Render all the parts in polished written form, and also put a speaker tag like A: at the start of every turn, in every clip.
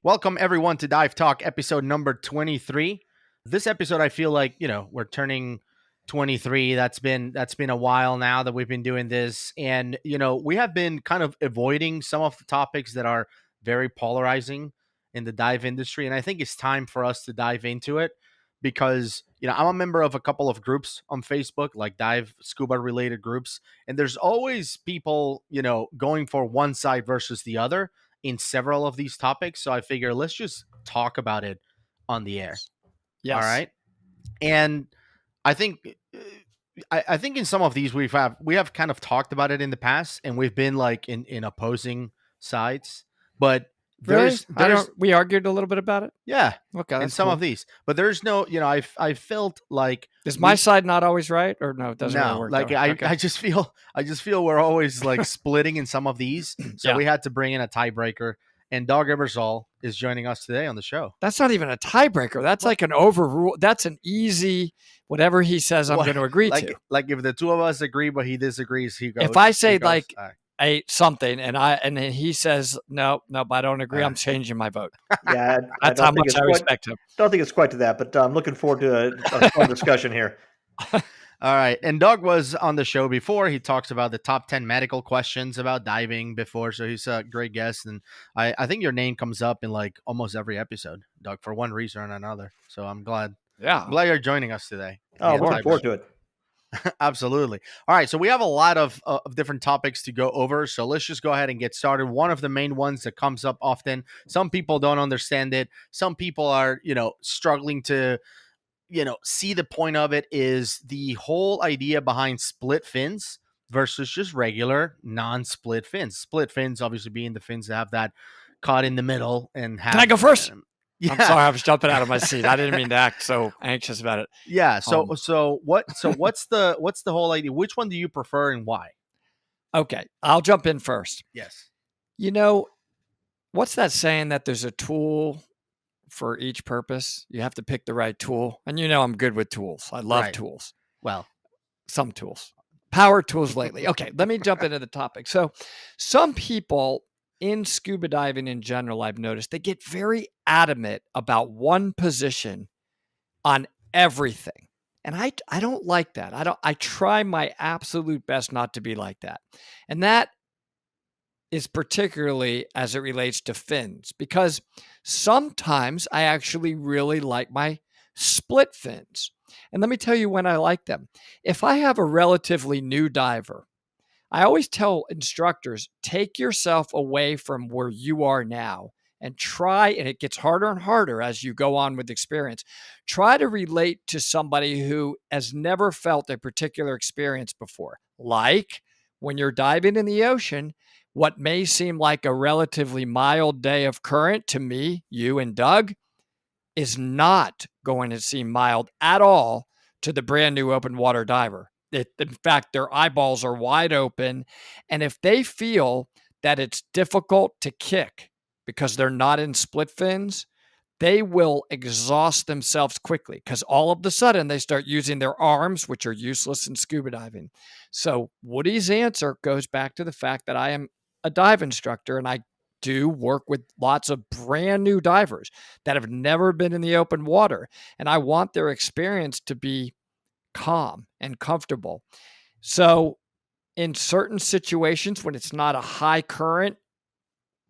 A: Welcome everyone to Dive Talk episode number 23. This episode I feel like, we're turning 23. That's been a while now that we've been doing this, and we have been kind of avoiding some of the topics that are very polarizing in the dive industry, and I think it's time for us to dive into it because, I'm a member of a couple of groups on Facebook, like dive scuba related groups, and there's always people, going for one side versus the other in several of these topics. So I figure let's just talk about it on the air.
B: Yes.
A: All right. And I think I think in some of these we have kind of talked about it in the past, and we've been like in opposing sides. But there's
B: we argued a little bit about it.
A: Yeah.
B: Okay.
A: In some of these. But there's no, I felt like
B: is my side not always right, or no, it doesn't really work.
A: Like I just feel we're always like splitting in some of these. So we had to bring in a tiebreaker. And Dog Ebersole is joining us today on the show.
B: That's not even a tiebreaker. That's like an overrule. That's an easy, whatever he says, I'm going to agree to.
A: Like if the two of us agree, but he disagrees, he goes.
B: If I say something and he says, no, I don't agree, I'm changing my vote.
C: Yeah.
B: That's how much I respect him.
C: Don't think it's quite to that, but I'm looking forward to a fun discussion here.
A: All right. And Doug was on the show before. He talks about the top 10 medical questions about diving before. So he's a great guest. And I think your name comes up in like almost every episode, Doug, for one reason or another. So I'm glad.
B: Yeah.
A: I'm glad you're joining us today.
C: Oh, looking forward to it.
A: Absolutely. All right. So we have a lot of different topics to go over. So let's just go ahead and get started. One of the main ones that comes up often, some people don't understand it. Some people are, struggling to, see the point of it, is the whole idea behind split fins versus just regular non-split fins. Split fins obviously being the fins that have that caught in the middle and have.
B: Can I go first? Yeah. I'm sorry, I was jumping out of my seat. I didn't mean to act so anxious about it.
A: Yeah. So what's the whole idea? Which one do you prefer and why?
B: Okay, I'll jump in first.
A: Yes.
B: What's that saying that there's a tool for each purpose? You have to pick the right tool. And I'm good with tools. I love tools.
A: Well,
B: some tools. Power tools lately. Okay, let me jump into the topic. So some people in scuba diving in general, I've noticed, they get very adamant about one position on everything. And I don't like that. I try my absolute best not to be like that. And that is particularly as it relates to fins, because sometimes I actually really like my split fins. And let me tell you when I like them. If I have a relatively new diver, I always tell instructors, take yourself away from where you are now and try, and it gets harder and harder as you go on with experience, try to relate to somebody who has never felt a particular experience before. Like when you're diving in the ocean, what may seem like a relatively mild day of current to me, you and Doug, is not going to seem mild at all to the brand new open water diver. In fact, their eyeballs are wide open. And if they feel that it's difficult to kick because they're not in split fins, they will exhaust themselves quickly because all of a sudden they start using their arms, which are useless in scuba diving. So Woody's answer goes back to the fact that I am a dive instructor, and I do work with lots of brand new divers that have never been in the open water. And I want their experience to be calm and comfortable. So in certain situations when it's not a high current,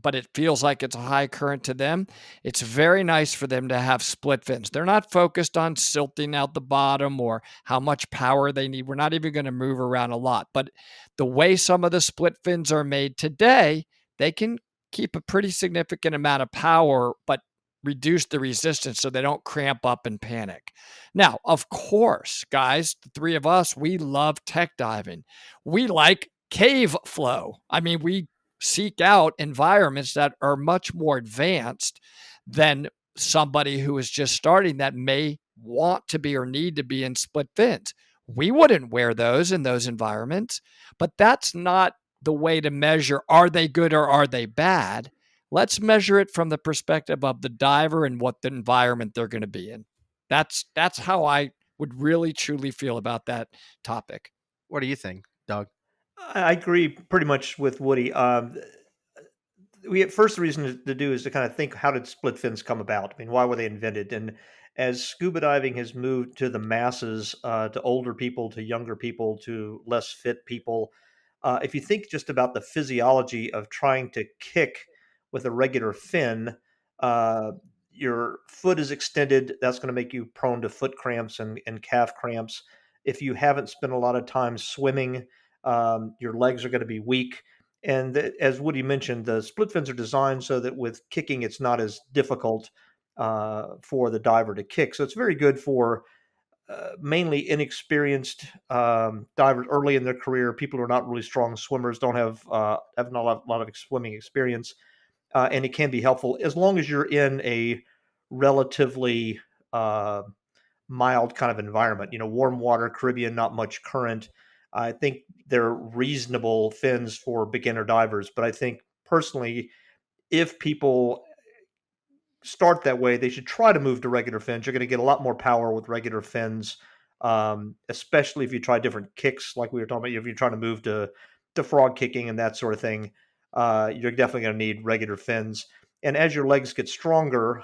B: but it feels like it's a high current to them, it's very nice for them to have split fins. They're not focused on silting out the bottom or how much power they need. We're not even going to move around a lot. But the way some of the split fins are made today, they can keep a pretty significant amount of power, but reduce the resistance so they don't cramp up and panic. Now, of course, guys, the three of us, we love tech diving. We like cave flow. I mean, we seek out environments that are much more advanced than somebody who is just starting that may want to be or need to be in split fins. We wouldn't wear those in those environments, but that's not the way to measure, are they good or are they bad? Let's measure it from the perspective of the diver and what the environment they're going to be in. That's how I would really truly feel about that topic.
A: What do you think, Doug?
C: I agree pretty much with Woody. first the reason to do is to kind of think, how did split fins come about? I mean, why were they invented? And as scuba diving has moved to the masses, to older people, to younger people, to less fit people, if you think just about the physiology of trying to kick with a regular fin, uh, your foot is extended. That's going to make you prone to foot cramps and calf cramps. If you haven't spent a lot of time swimming, your legs are going to be weak. And as Woody mentioned, the split fins are designed so that with kicking, it's not as difficult for the diver to kick. So it's very good for mainly inexperienced divers early in their career, people who are not really strong swimmers, don't have not a lot of swimming experience, and it can be helpful as long as you're in a relatively uh, mild kind of environment. Warm water, Caribbean, not much current. I think they're reasonable fins for beginner divers, but I think personally, if people start that way, they should try to move to regular fins. You're going to get a lot more power with regular fins, especially if you try different kicks, like we were talking about. If you're trying to move to frog kicking and that sort of thing, you're definitely going to need regular fins. And as your legs get stronger,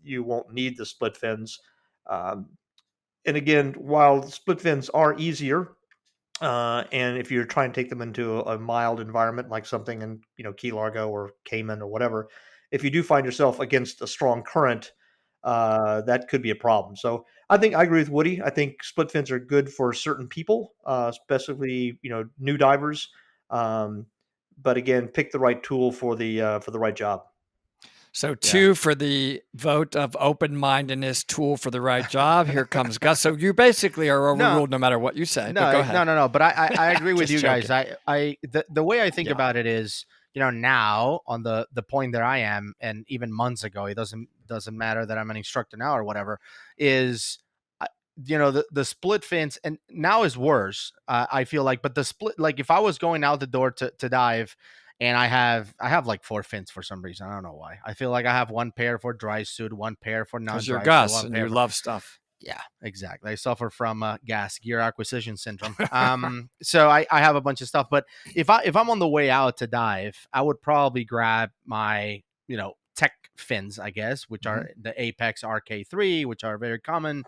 C: you won't need the split fins. Um, and again, while split fins are easier, and if you're trying to take them into a mild environment like something in Key Largo or Cayman or whatever, if you do find yourself against a strong current, that could be a problem. So I think I agree with Woody. I think split fins are good for certain people, especially new divers. Um, but again, pick the right tool for the right job.
B: So 2 for the vote of open-mindedness, tool for the right job. Here comes Gus. So you basically are overruled no matter what you say. But go ahead.
A: No. But I agree with you
B: Just
A: guys. The way I think
B: Yeah.
A: about it is, now on the point that I am, and even months ago, it doesn't matter that I'm an instructor now or whatever, is the split fins, and now is worse. I feel like, but the split, like if I was going out the door to dive, and I have like 4 fins for some reason. I don't know why. I feel like I have one pair for dry suit, one pair for non-dry
B: Because you're
A: suit,
B: Gus
A: one
B: and
A: pair
B: you
A: for,
B: love stuff.
A: yeah, exactly. I suffer from gas gear acquisition syndrome. So I have a bunch of stuff. But if I'm on the way out to dive, I would probably grab my tech fins, I guess, which are the Apex RK3, which are very common.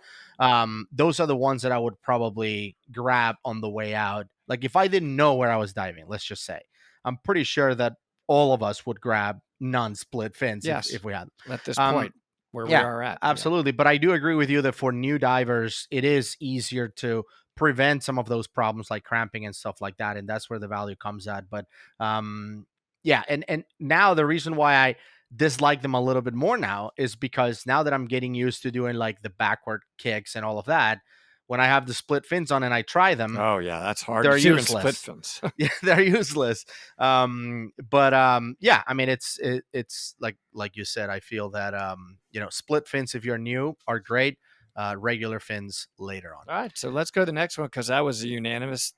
A: Those are the ones that I would probably grab on the way out. Like if I didn't know where I was diving, let's just say, I'm pretty sure that all of us would grab non-split fins
B: Yes.
A: if we had.
B: At this point where we are at.
A: Absolutely. But I do agree with you that for new divers, it is easier to prevent some of those problems like cramping and stuff like that. And that's where the value comes at. But and now the reason why I dislike them a little bit more now is because now that I'm getting used to doing like the backward kicks and all of that, when I have the split fins on and I try them,
B: Oh yeah, that's hard.
A: they're
B: Even
A: useless.
B: split fins.
A: Yeah, they're useless. I mean, it's like you said, I feel that split fins, if you're new, are great. Regular fins later on.
B: All right, so let's go to the next one because that was a unanimous.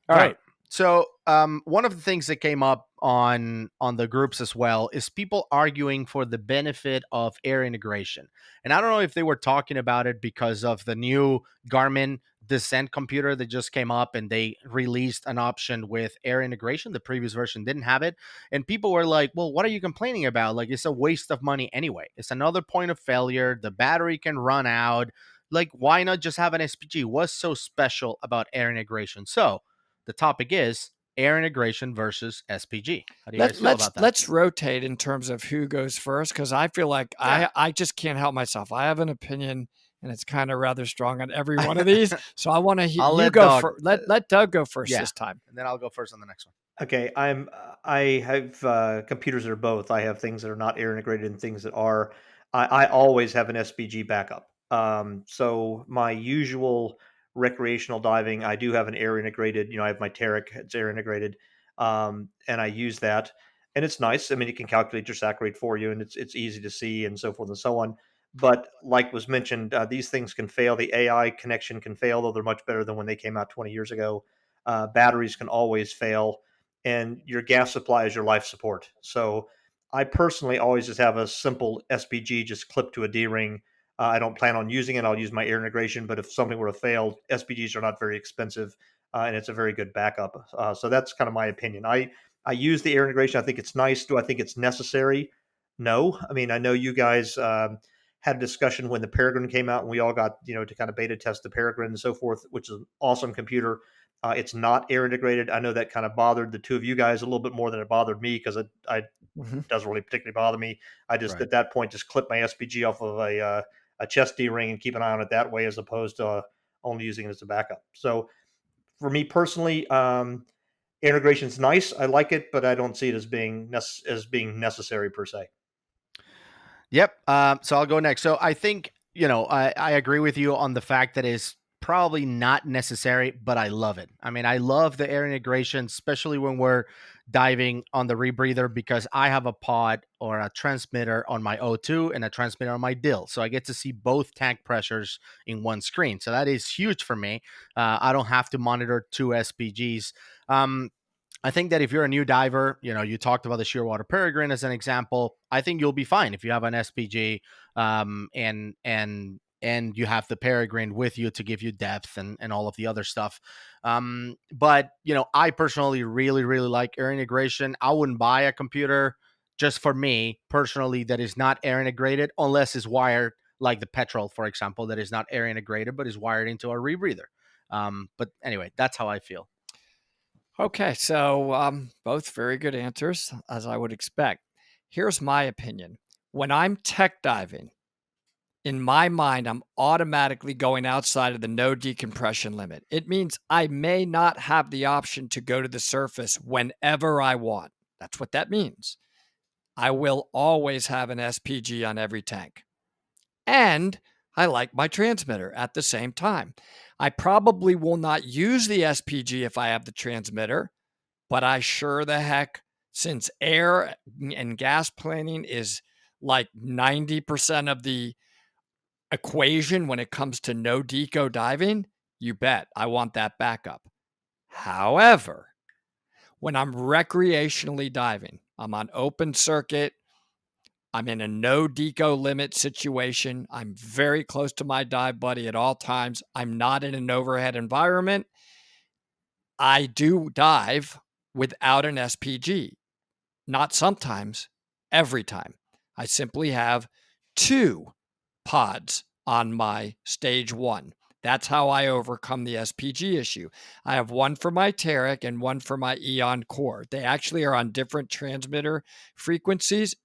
A: All right. So one of the things that came up on the groups as well is people arguing for the benefit of air integration. And I don't know if they were talking about it because of the new Garmin Descent computer that just came up and they released an option with air integration. The previous version didn't have it. And people were like, well, what are you complaining about? Like, it's a waste of money anyway. It's another point of failure. The battery can run out. Like, why not just have an SPG? What's so special about air integration? So the topic is air integration versus SPG. How do you guys feel about that?
B: Let's rotate in terms of who goes first because I feel like I just can't help myself. I have an opinion and it's kind of rather strong on every one of these. So I want to hear you go first. Let Doug go first this time.
A: And then I'll go first on the next one.
C: Okay, I have computers that are both. I have things that are not air integrated and things that are. I always have an SPG backup. So my usual recreational diving, I do have an air integrated. I have my Tarek, it's air integrated, and I use that, and it's nice. I mean, it can calculate your sac rate for you, and it's easy to see, and so forth and so on. But like was mentioned, these things can fail. The AI connection can fail, though they're much better than when they came out 20 years ago. Batteries can always fail, and your gas supply is your life support. So I personally always just have a simple SPG just clipped to a D-ring. I don't plan on using it. I'll use my air integration, but if something were to fail, SPGs are not very expensive, and it's a very good backup. So that's kind of my opinion. I use the air integration. I think it's nice. Do I think it's necessary? No. I mean, I know you guys had a discussion when the Peregrine came out, and we all got to kind of beta test the Peregrine and so forth, which is an awesome computer. It's not air integrated. I know that kind of bothered the two of you guys a little bit more than it bothered me, because I
B: Mhm.
C: doesn't really particularly bother me. I just
A: Right.
C: at that point just clip my SPG off of a chest D ring and keep an eye on it that way, as opposed to only using it as a backup. So for me personally, integration's nice. I like it, but I don't see it as being necessary per se.
A: Yep. So I'll go next. So I think, I agree with you on the fact that it's probably not necessary, but I love it. I mean, I love the air integration, especially when we're diving on the rebreather, because I have a pod or a transmitter on my O2 and a transmitter on my dill. So I get to see both tank pressures in one screen. So that is huge for me. I don't have to monitor two SPGs. I think that if you're a new diver, you talked about the Shearwater Peregrine as an example. I think you'll be fine if you have an SPG, and you have the Peregrine with you to give you depth and all of the other stuff. But I personally really really like air integration. I wouldn't buy a computer just for me personally that is not air integrated unless it's wired like the Petrol, for example, that is not air integrated but is wired into a rebreather. But anyway, that's how I feel.
B: Okay, so both very good answers, as I would expect. Here's my opinion. When I'm tech diving, in my mind, I'm automatically going outside of the no decompression limit. It means I may not have the option to go to the surface whenever I want. That's what that means. I will always have an SPG on every tank. And I like my transmitter at the same time. I probably will not use the SPG if I have the transmitter, but I sure the heck, since air and gas planing is like 90% of the equation when it comes to no deco diving, you bet I want that backup. However, when I'm recreationally diving, I'm on open circuit, I'm in a no deco limit situation, I'm very close to my dive buddy at all times, I'm not in an overhead environment, I do dive without an SPG. Not sometimes, every time. I simply have two pods on my stage one. That's how I overcome the SPG issue. I have one for my Teric and one for my Eon core. They actually are on different transmitter frequencies.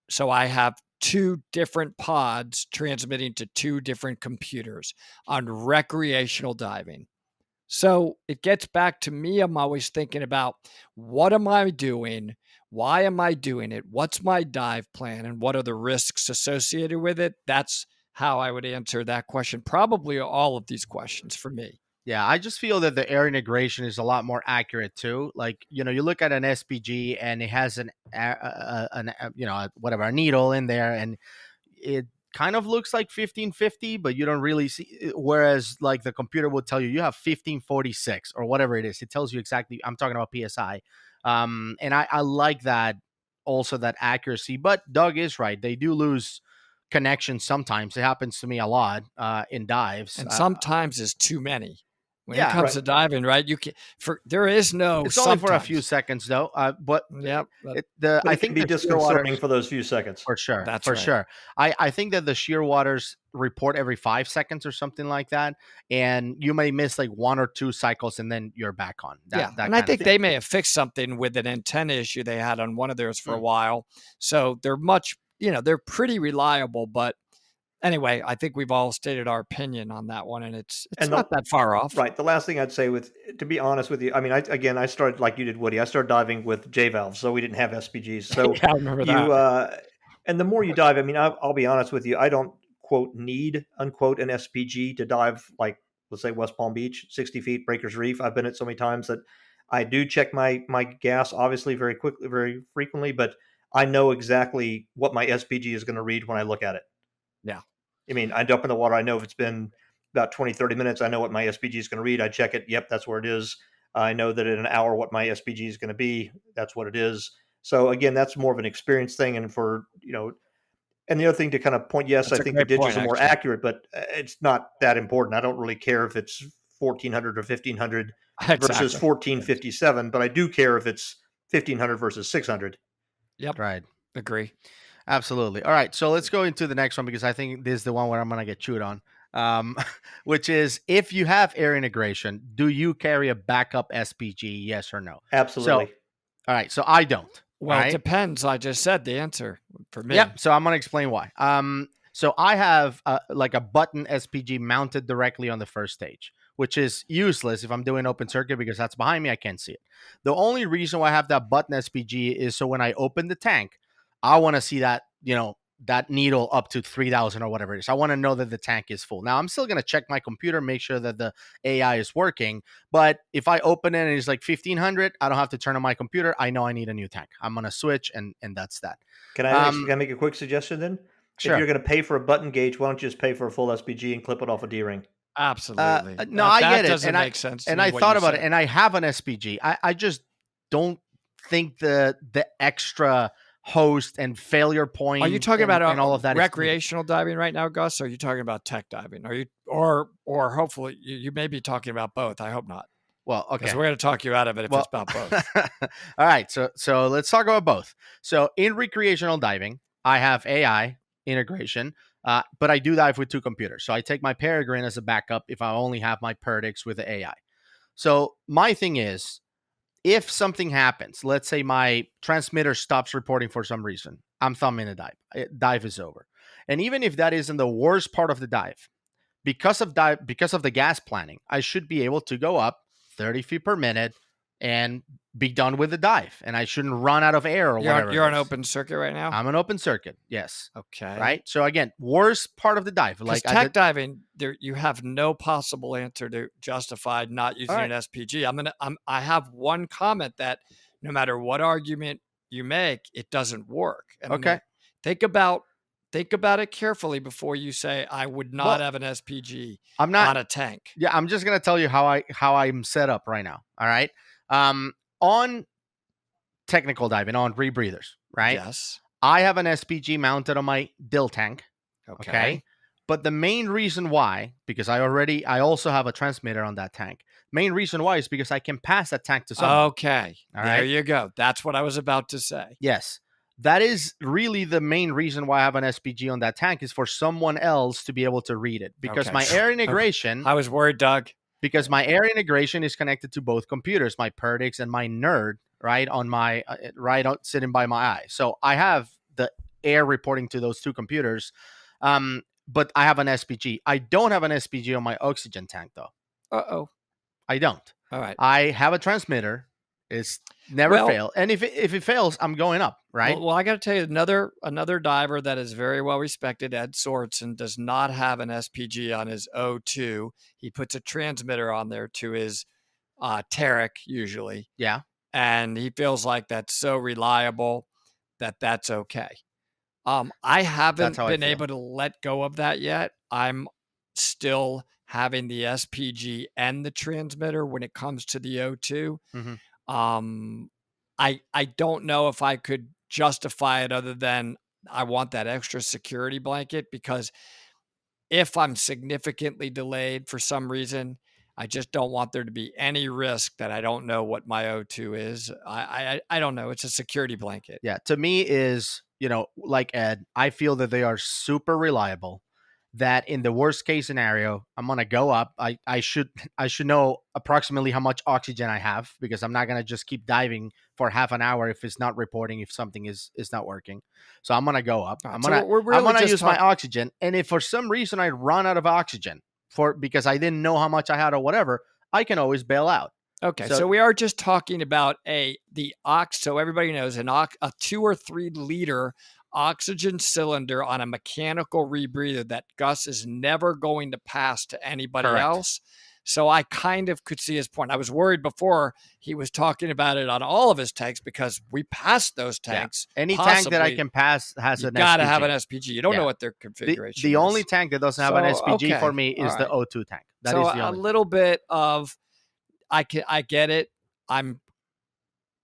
B: So I have two different pods transmitting to two different computers on recreational diving. So it gets back to me. I'm always thinking about, what am I doing? Why am I doing it? What's my dive plan? And what are the risks associated with it? That's how I would answer that question. Probably all of these questions for me.
A: Yeah, I just feel that the air integration is a lot more accurate too. Like, you look at an SPG and it has whatever, a needle in there, and it kind of looks like 1550, but you don't really see it. Whereas like the computer will tell you have 1546 or whatever it is. It tells you exactly. I'm talking about PSI. And I like that, also that accuracy. But Doug is right. They do lose connection sometimes. It happens to me a lot in dives.
B: And sometimes is too many. When it
A: Yeah,
B: comes
C: Right.
B: to diving, right? You can there is no
A: it's only for a few
B: sometimes.
A: seconds though. But
B: Yep,
C: But
A: I
C: it can
A: think
C: be
A: the Shearwaters,
C: disconcerting for those few seconds.
A: for sure,
B: that's
A: for
B: right.
A: sure. I think that the Shearwaters report every 5 seconds or something like that, and you may miss like one or two cycles, and then you're back on
B: Yeah,
A: that
B: and I
A: kind of
B: think
A: thing.
B: they may have fixed something with an antenna issue they had on one of theirs for a
A: Hmm.
B: while. So they're they're pretty reliable. But anyway, I think we've all stated our opinion on that one, and it's
C: And the
B: not that far off.
C: Right. The last thing I'd say, to be honest with you, I mean, I started like you did, Woody. I started diving with J valves, so we didn't have SPGs. So
B: Yeah, I remember
C: you,
B: that.
C: and the more you dive, I mean, I'll be honest with you, I don't quote need unquote an SPG to dive like, let's say, West Palm Beach, 60 feet, Breakers Reef. I've been it so many times that I do check my gas, obviously, very quickly, very frequently, but I know exactly what my SPG is going to read when I look at it.
B: Yeah.
C: I mean, I dump in the water. I know if it's been about 20, 30 minutes, I know what my SPG is going to read. I check it. Yep, that's where it is. I know that in an hour what my SPG is going to be. That's what it is. So again, that's more of an experience thing. And and the other thing to kind of point, yes, I
B: That's a
C: think the
B: great point,
C: digits are more
B: actually.
C: accurate, but it's not that important. I don't really care if it's 1400 or 1500 versus
B: Exactly.
C: 1457, but I do care if it's 1,500 versus 600.
B: Yep.
A: Right.
B: Agree.
A: Absolutely. All right. So let's go into the next one because I think this is the one where I'm going to get chewed on, which is if you have air integration, do you carry a backup SPG? Yes or no? So,
C: Absolutely.
A: all right. So I don't.
B: Well,
A: all
B: it
A: right.
B: depends. I just said the answer for me.
A: Yep. So I'm going to explain why. So I have like a button SPG mounted directly on the first stage, which is useless if I'm doing open circuit because that's behind me. I can't see it. The only reason why I have that button SPG is so when I open the tank, I want to see that, that needle up to 3,000 or whatever it is. I want to know that the tank is full. Now I'm still going to check my computer, make sure that the AI is working. But if I open it and it's like 1,500, I don't have to turn on my computer. I know I need a new tank. I'm going to switch and that's that.
C: Can I make a quick suggestion then? If
A: Sure.
C: you're going to pay for a button gauge, why don't you just pay for a full SPG and clip it off a D-ring?
B: Absolutely.
A: No, I get it,
B: doesn't
A: and
B: make sense. To
A: and
B: me,
A: I
B: what
A: thought
B: you
A: about it,
B: said.
A: and I have an SPG. I just don't think the extra host and failure point.
B: Are you talking
A: and,
B: about
A: and all of that is needed.
B: recreational diving right now, Gus? Or are you talking about tech diving? Are you or hopefully you may be talking about both? I hope not.
A: Well, okay,
B: Because we're going to talk you out of it if it's about both.
A: All right, so let's talk about both. So in recreational diving, I have AI integration, but I do dive with two computers. So I take my Peregrine as a backup if I only have my Perdix with the AI. So my thing is, if something happens, let's say my transmitter stops reporting for some reason, I'm thumbing a dive. Dive is over. And even if that isn't the worst part of the dive, because of the gas planning, I should be able to go up 30 feet per minute and be done with the dive. And I shouldn't run out of air or whatever.
B: You're on open circuit right now?
A: I'm an open circuit, yes.
B: Okay.
A: Right? So again, worst part of the dive.
B: Like tech diving, you have no possible answer to justify not using an SPG. I have one comment that no matter what argument you make, it doesn't work. And
A: okay.
B: Think about it carefully before you say I would not have an SPG on a tank.
A: Yeah, I'm just gonna tell you how I'm set up right now. All right. On technical diving, on rebreathers, right?
B: Yes.
A: I have an SPG mounted on my dill tank. Okay. But the main reason why, because I also have a transmitter on that tank. Main reason why is because I can pass that tank to someone.
B: Okay.
A: All
B: there
A: right.
B: you go. That's what I was about to say.
A: Yes. That is really the main reason why I have an SPG on that tank is for someone else to be able to read it. Because my air integration.
B: I was worried, Doug.
A: Because my air integration is connected to both computers, my Perdix and my Nerd, right on my sitting by my eye. So I have the air reporting to those two computers, but I have an SPG. I don't have an SPG on my oxygen tank though. I don't.
B: All right.
A: I have a transmitter. It's never fail, and if it fails, I'm going up. Right.
B: Well, I got to tell you, another diver that is very well respected, Ed Sorensen, does not have an SPG on his O2. He puts a transmitter on there to his Tarek usually.
A: Yeah.
B: And he feels like that's so reliable that that's okay. I haven't been able to let go of that yet. I'm still having the SPG and the transmitter when it comes to the O2.
A: Mm-hmm.
B: I don't know if I could justify it other than I want that extra security blanket, because if I'm significantly delayed for some reason, I just don't want there to be any risk that I don't know what my O2 is. I don't know. It's a security blanket.
A: Yeah. To me is, like Ed, I feel that they are super reliable. That in the worst case scenario, I'm gonna go up. I should know approximately how much oxygen I have, because I'm not gonna just keep diving for half an hour if it's not reporting, if something is not working. So I'm gonna go up. I'm gonna use my oxygen, and if for some reason I run out of oxygen because I didn't know how much I had or whatever, I can always bail out.
B: Okay, so we are just talking about so everybody knows a 2 or 3 liter oxygen cylinder on a mechanical rebreather that Gus is never going to pass to anybody else. So I kind of could see his point. I was worried before he was talking about it on all of his tanks because we passed those tanks.
A: Yeah. Any tank that I can pass has an SPG. You got
B: to have an SPG. You don't know what their configuration is.
A: The only tank that doesn't have an SPG for me is the O2 tank. That is the only.
B: A little bit of, I get it. I'm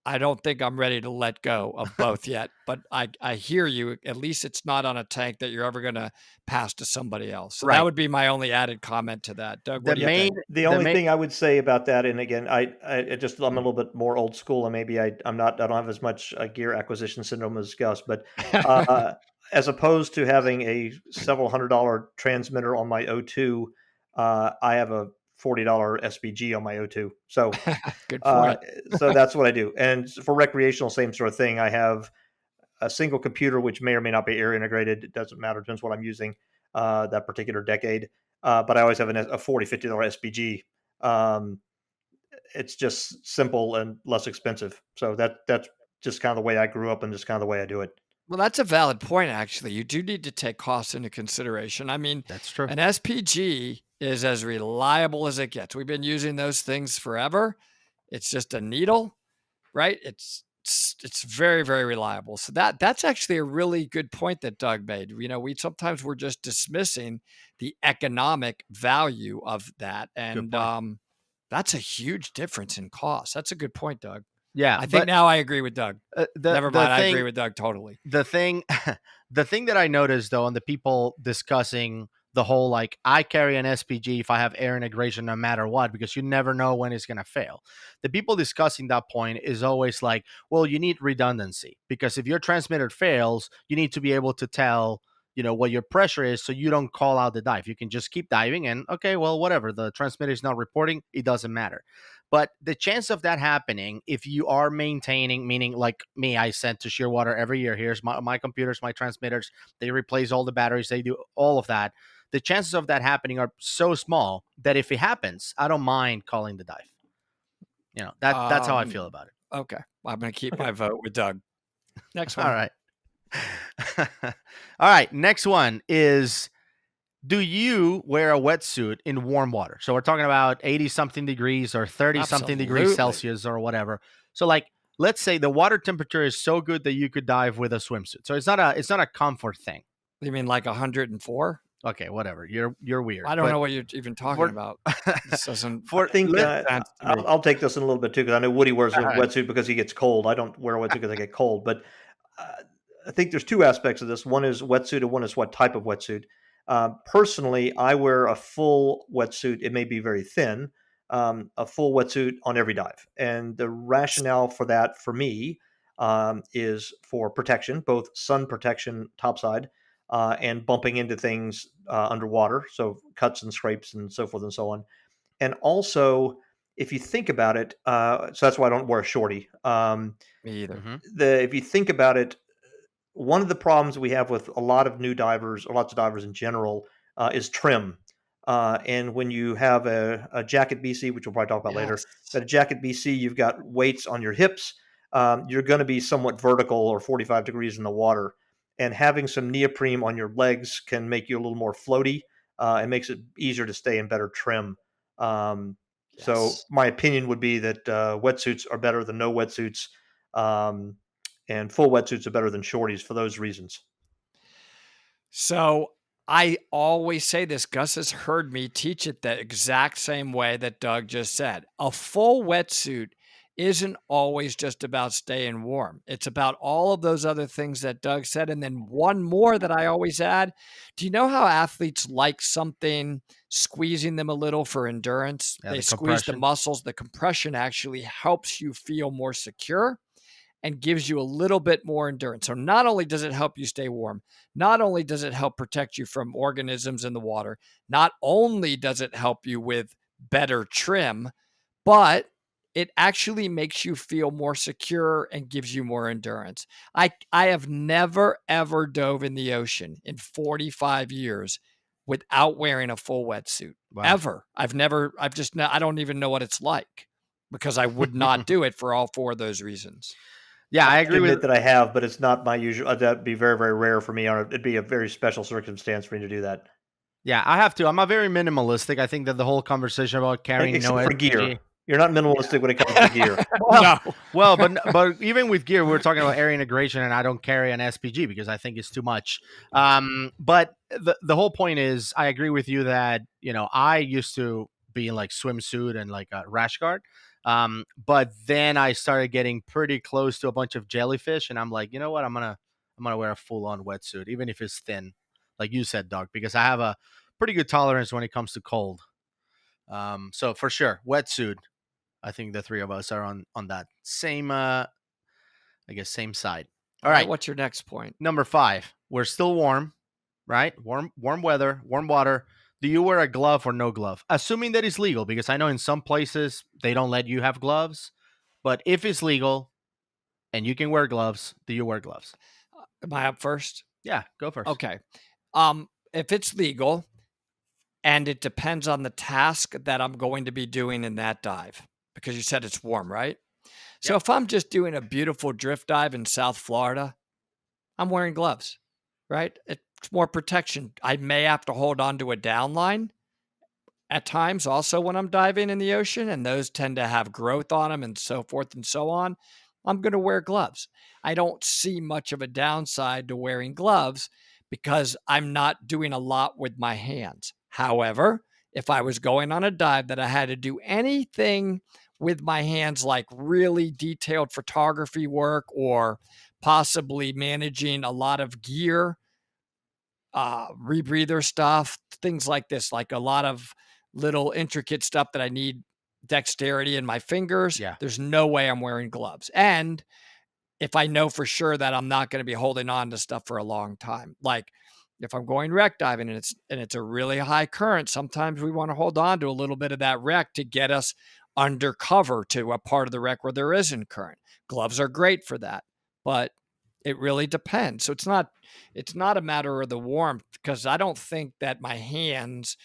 B: I don't think I'm ready to let go of both yet, but I hear you. At least it's not on a tank that you're ever going to pass to somebody else. So that
A: Right.
B: would be my only added comment to that. Doug, what
A: The
B: do you
A: main
B: think?
C: The
A: the
C: only
A: main
C: thing I would say about that, and again, I just I'm a little bit more old school, and maybe I'm not I don't have as much gear acquisition syndrome as Gus, but uh, as opposed to having a several $100 transmitter on my O2, I have a $40 SPG on my O2.
B: Good
C: Uh,
B: point.
C: so that's what I do. And for recreational, same sort of thing. I have a single computer, which may or may not be air integrated. It doesn't matter. Depends what I'm using that particular decade. But I always have a $40, $50 SPG. Um, it's just simple and less expensive. So that's just kind of the way I grew up and just kind of the way I do it.
B: Well, that's a valid point, actually. You do need to take costs into consideration. I mean,
A: That's true.
B: an SPG is as reliable as it gets. We've been using those things forever. It's just a needle, right? It's very, very reliable. So that's actually a really good point that Doug made. We sometimes we're just dismissing the economic value of that,
A: Good
B: and
A: point.
B: that's a huge difference in cost. That's a good point, Doug.
A: Yeah,
B: I think
A: but
B: now I agree with Doug.
A: the
B: Never
A: the
B: mind, I agree
A: thing
B: with Doug totally.
A: the thing the thing that I noticed though, on the people discussing the whole like I carry an SPG if I have air integration no matter what, because you never know when it's gonna fail. The people discussing that point is always like, well, you need redundancy because if your transmitter fails, you need to be able to tell what your pressure is so you don't call out the dive. You can just keep diving and okay, well, whatever. The transmitter is not reporting, it doesn't matter. But the chance of that happening, if you are maintaining, meaning like me, I send to Shearwater every year. Here's my computers, my transmitters. They replace all the batteries. They do all of that. The chances of that happening are so small that if it happens, I don't mind calling the dive. That's how I feel about it.
B: Okay, I'm going to keep
C: Okay.
B: my vote with Doug. Next one.
A: All right. All right. Next one is, do you wear a wetsuit in warm water? So we're talking about 80 something degrees or 30 something degrees
B: Absolutely.
A: Celsius or whatever. So like, let's say the water temperature is so good that you could dive with a swimsuit. So it's not a comfort thing.
B: You mean like 104?
A: Okay, whatever. You're weird.
B: I don't
A: But
B: know what you're even talking
A: for
B: about. This doesn't
C: I
A: for
C: think
A: let,
B: make sense to me.
C: I'll take this in a little bit too because I know Woody wears a
A: all right.
C: wetsuit because he gets cold. I don't wear a wetsuit because I get cold. But uh, I think there's two aspects of this. One is wetsuit, and one is what type of wetsuit. Personally, I wear a full wetsuit. It may be very thin, a full wetsuit on every dive, and the rationale for that, for me, is for protection, both sun protection topside and bumping into things underwater, so cuts and scrapes and so forth and so on. And also, if you think about it, so that's why I don't wear a shorty.
B: Me either.
A: Mm-hmm.
C: If you think about it, one of the problems we have with a lot of new divers, or lots of divers in general, is trim. And when you have a jacket BC, which we'll probably talk about later,
B: Yes.
C: but a jacket BC, you've got weights on your hips. You're going to be somewhat vertical or 45 degrees in the water. And having some neoprene on your legs can make you a little more floaty and makes it easier to stay in better trim. Um, so
B: Yes.
C: my opinion would be that wetsuits are better than no wetsuits. Um, and full wetsuits are better than shorties for those reasons.
B: So I always say this. Gus has heard me teach it the exact same way that Doug just said. A full wetsuit isn't always just about staying warm. It's about all of those other things that Doug said. And then one more that I always add. Do you know how athletes like something squeezing them a little for endurance?
A: Yeah,
B: They
A: the
B: squeeze the
A: compression.
B: muscles. The compression actually helps you feel more secure and gives you a little bit more endurance. So not only does it help you stay warm, not only does it help protect you from organisms in the water, not only does it help you with better trim, but it actually makes you feel more secure and gives you more endurance. I have never ever dove in the ocean in 45 years without wearing a full wetsuit.
A: Wow.
B: Ever. I don't even know what it's like because I would not do it for all four of those reasons.
A: Yeah, I
C: I
A: agree
C: admit
A: with.
C: that I have, but it's not my usual. That'd be very, very rare for me. Or it'd be a very special circumstance for me to do that.
A: Yeah, I have to. I'm a very minimalistic. I think that the whole conversation about carrying no
C: Except for
A: SPG.
C: gear, you're not minimalistic when it comes to gear.
A: Well,
B: No.
A: well, but even with gear, we're talking about air integration, and I don't carry an SPG because I think it's too much. But the whole point is, I agree with you that I used to be in like swimsuit and like a rash guard. But then I started getting pretty close to a bunch of jellyfish, and I'm like, you know what? I'm gonna wear a full on wetsuit, even if it's thin, like you said, Doug, because I have a pretty good tolerance when it comes to cold. So for sure, wetsuit. I think the three of us are on that same, I guess, same side. All
B: All right.
A: right,
B: What's your next point?
A: number 5. We're still warm, right? Warm weather, warm water. Do you wear a glove or no glove? Assuming that it's legal, because I know in some places they don't let you have gloves. But if it's legal and you can wear gloves, do you wear gloves?
B: Am I up first?
A: Yeah, go first.
B: Okay. If it's legal, and it depends on the task that I'm going to be doing in that dive, because you said it's warm, right? So
A: Yep.
B: if I'm just doing a beautiful drift dive in South Florida, I'm wearing gloves, right? It's more protection. I may have to hold on to a down line at times also when I'm diving in the ocean, and those tend to have growth on them and so forth and so on. I'm going to wear gloves. I don't see much of a downside to wearing gloves because I'm not doing a lot with my hands. However, if I was going on a dive that I had to do anything with my hands, like really detailed photography work or possibly managing a lot of gear, rebreather stuff, things like this, like a lot of little intricate stuff that I need dexterity in my fingers,
A: Yeah.
B: there's no way I'm wearing gloves. And if I know for sure that I'm not going to be holding on to stuff for a long time, like if I'm going wreck diving and it's a really high current, sometimes we want to hold on to a little bit of that wreck to get us undercover to a part of the wreck where there isn't current. Gloves are great for that, but it really depends. So it's not a matter of the warmth, because I don't think that my hands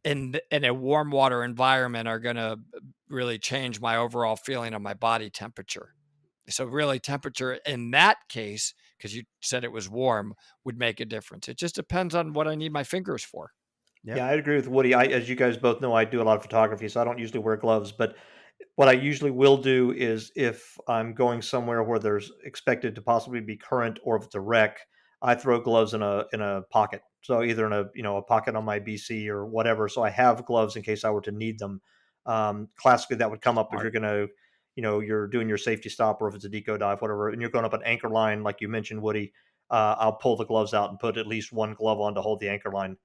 B: in a warm water environment are going to really change my overall feeling of my body temperature. So really temperature in that case, because you said it was warm, would make a difference. It just depends on what I need my fingers for.
A: Yep.
C: Yeah, I agree with Woody. As you guys both know, I do a lot of photography, so I don't usually wear gloves. But what I usually will do is if I'm going somewhere where there's expected to possibly be current, or if it's a wreck, I throw gloves in a pocket. So either in a a pocket on my BC or whatever. So I have gloves in case I were to need them. Classically, that would come up if
B: Smart.
C: you're gonna, you're doing your safety stop, or if it's a deco dive, whatever, and you're going up an anchor line, like you mentioned, Woody. I'll pull the gloves out and put at least one glove on to hold the anchor line.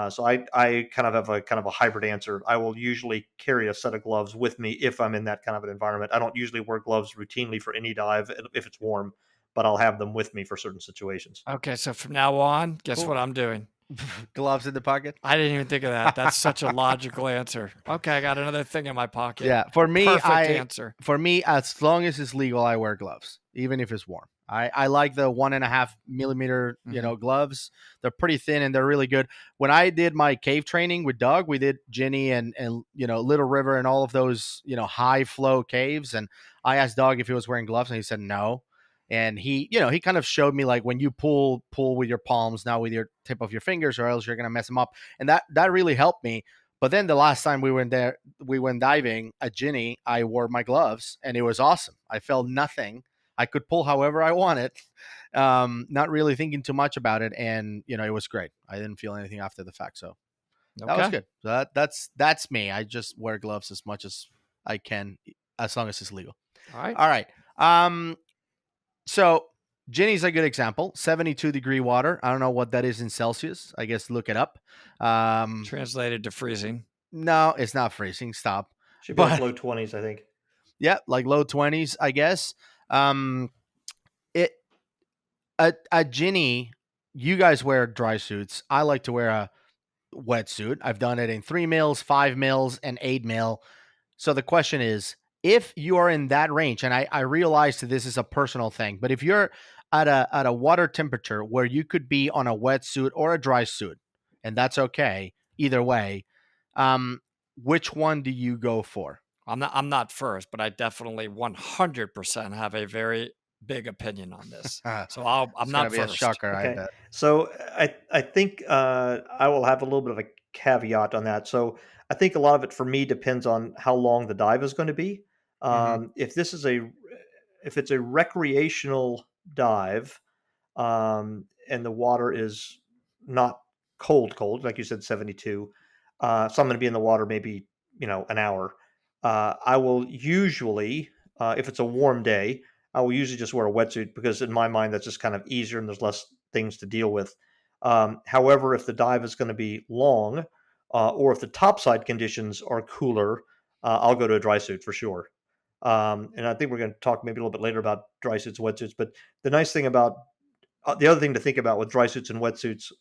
C: So I kind of have a hybrid answer. I will usually carry a set of gloves with me if I'm in that kind of an environment. I don't usually wear gloves routinely for any dive if it's warm, but I'll have them with me for certain situations.
B: Okay, so from now on, guess what
A: Cool.
B: I'm doing?
A: Gloves in the pocket.
B: I didn't even think of that. That's such a logical answer. Okay, I got another thing in my pocket.
A: Yeah, for me,
B: Perfect answer.
A: as long as it's legal, I wear gloves, even if it's warm. I like the 1.5 millimeter, gloves. They're pretty thin and they're really good. When I did my cave training with Doug, we did Ginny and Little River and all of those high flow caves. And I asked Doug if he was wearing gloves, and he said no. And he kind of showed me, like, when you pull with your palms, not with your tip of your fingers, or else you're gonna mess them up. And that really helped me. But then the last time we went diving at Ginny, I wore my gloves and it was awesome. I felt nothing. I could pull however I wanted, not really thinking too much about it, and it was great. I didn't feel anything after the fact, so that was
B: Okay.
A: good. So that's me. I just wear gloves as much as I can, as long as it's legal.
B: All right.
A: All right. So Ginny's a good example. 72-degree water. I don't know what that is in Celsius. I guess look it up.
B: Translated to freezing.
A: No, it's not freezing. Stop.
C: Should be like
A: But
C: low 20s, I think.
A: yeah, like low 20s, I guess. It a Ginny. You guys wear dry suits. I like to wear a wetsuit. I've done it in 3 mils, 5 mils, and 8 mil. So the question is, if you are in that range, and I realize that this is a personal thing, but if you're at a water temperature where you could be on a wetsuit or a dry suit, and that's okay either way, which one do you go for?
B: I'm not first, but I definitely 100% have a very big opinion on this. So I'm
A: It's gonna
B: not
A: be a
B: first.
A: shocker, I
C: Okay,
A: bet.
C: so I think I will have a little bit of a caveat on that. So I think a lot of it for me depends on how long the dive is going to be.
A: Mhm.
C: If this is if it's a recreational dive, and the water is not cold, like you said, 72. So I'm going to be in the water maybe an hour. I will usually, if it's a warm day, I will usually just wear a wetsuit because in my mind that's just kind of easier and there's less things to deal with. However, if the dive is going to be long, or if the topside conditions are cooler, I'll go to a dry suit for sure. And I think we're going to talk maybe a little bit later about dry suits, wetsuits. But the nice thing about the other thing to think about with dry suits and wetsuits,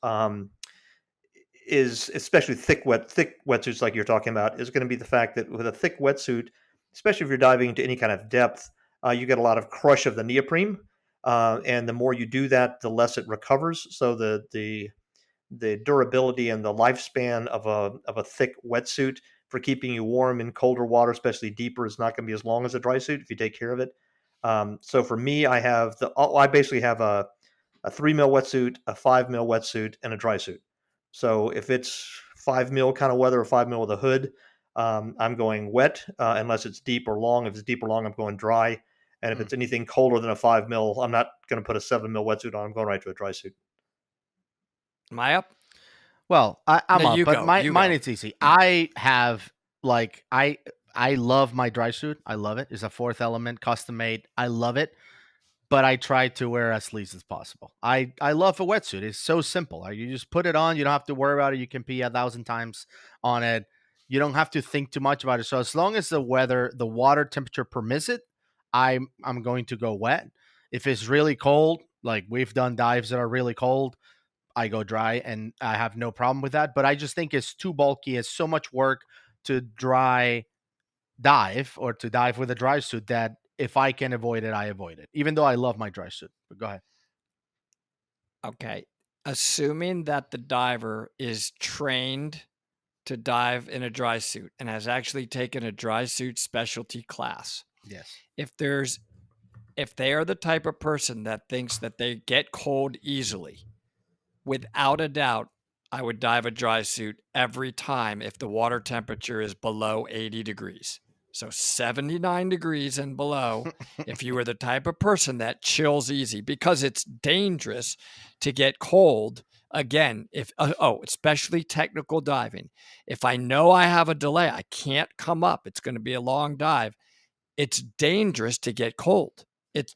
C: is especially thick wetsuits like you're talking about, is going to be the fact that with a thick wetsuit, especially if you're diving into any kind of depth, you get a lot of crush of the neoprene, and the more you do that, the less it recovers. So the durability and the lifespan of a thick wetsuit for keeping you warm in colder water, especially deeper, is not going to be as long as a dry suit if you take care of it. So for me, I basically have a 3 mil wetsuit, a 5 mil wetsuit, and a dry suit. So if it's 5 mil kind of weather or 5 mil with a hood, I'm going wet, unless it's deep or long. If it's deep or long, I'm going dry. And if
A: Mm.
C: it's anything colder than a 5 mil, I'm not going to put a 7 mil wetsuit on. I'm going right to a dry suit.
B: Am I up?
A: Well, I'm
B: No,
A: up,
B: you
A: but
B: go. You
A: mine
B: go.
A: it's easy. I have like I love my dry suit. I love it. It's a fourth element, custom made. I love it, but I try to wear as least as possible. I love a wetsuit. It's so simple. Like, you just put it on. You don't have to worry about it. You can pee 1,000 times on it. You don't have to think too much about it. So as long as the water temperature permits it, I'm going to go wet. If it's really cold, like we've done dives that are really cold, I go dry, and I have no problem with that. But I just think it's too bulky. It's so much work to dry dive or to dive with a dry suit that if I can avoid it, I avoid it, even though I love my dry suit. But go ahead.
B: Okay. Assuming that the diver is trained to dive in a dry suit and has actually taken a dry suit specialty class.
A: Yes.
B: If they are the type of person that thinks that they get cold easily, without a doubt, I would dive a dry suit every time if the water temperature is below 80 degrees. So 79 degrees and below, if you are the type of person that chills easy, because it's dangerous to get cold. Again, especially technical diving. If I know I have a delay, I can't come up, it's going to be a long dive. It's dangerous to get cold. It's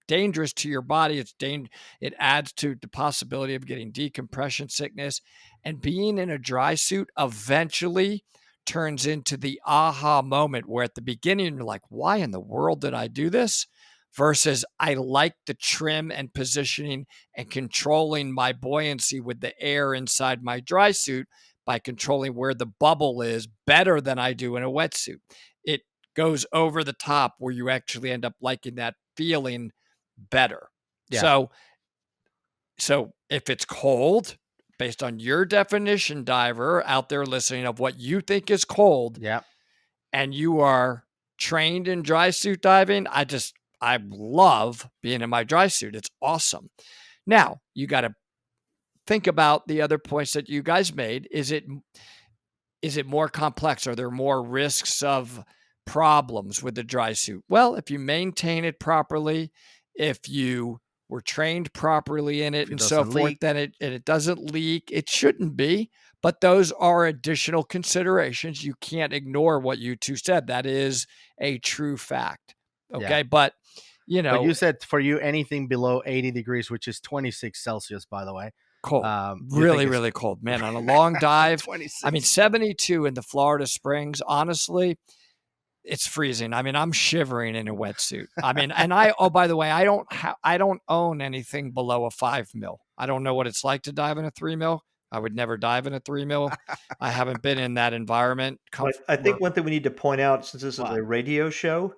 B: dangerous to your body. It adds to the possibility of getting decompression sickness. And being in a dry suit eventually turns into the aha moment where at the beginning you're like, why in the world did I do this? Versus I like the trim and positioning and controlling my buoyancy with the air inside my dry suit by controlling where the bubble is better than I do in a wetsuit. It goes over the top where you actually end up liking that feeling better.
A: Yeah.
B: So if it's cold, based on your definition, diver out there listening, of what you think is cold,
A: Yeah.
B: and you are trained in dry suit diving, I love being in my dry suit. It's awesome. Now, you got to think about the other points that you guys made. Is it more complex? Are there more risks of problems with the dry suit? Well, if you maintain it properly, if you were trained properly in it
A: If it
B: and so
A: doesn't
B: forth,
A: leak.
B: then it doesn't leak. It shouldn't be, but those are additional considerations. You can't ignore what you two said. That is a true fact.
A: Yeah.
B: Okay. But,
A: But you said for you anything below 80 degrees, which is 26 Celsius, by the way.
B: cold,
A: You think
B: really,
A: it's
B: really cold, man. On a long dive,
A: 26.
B: 72 in the Florida Springs, honestly, it's freezing. I mean, I'm shivering in a wetsuit. I mean, and by the way, I don't own anything below a 5 mil. I don't know what it's like to dive in a 3 mil. I would never dive in a 3 mil. I haven't been in that environment.
C: But I think one thing we need to point out, since this is
A: What?
C: a radio show,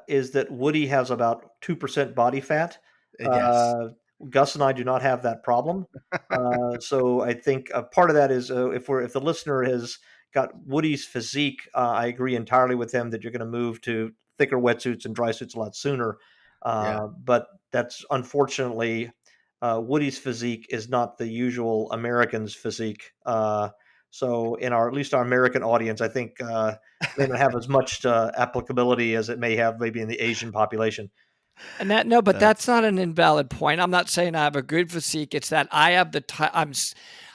C: is that Woody has about 2% body fat.
A: Yes.
C: Uh, Gus and I do not have that problem. So I think a part of that is, if the listener has got Woody's physique, I agree entirely with him that you're going to move to thicker wetsuits and dry suits a lot sooner.
A: Yeah.
C: But that's unfortunately, Woody's physique is not the usual American's physique. So in at least our American audience, I think may not have as much applicability as it may have maybe in the Asian population.
B: And that no, but
A: That's
B: that's not an invalid point. I'm not saying I have a good physique. It's that I have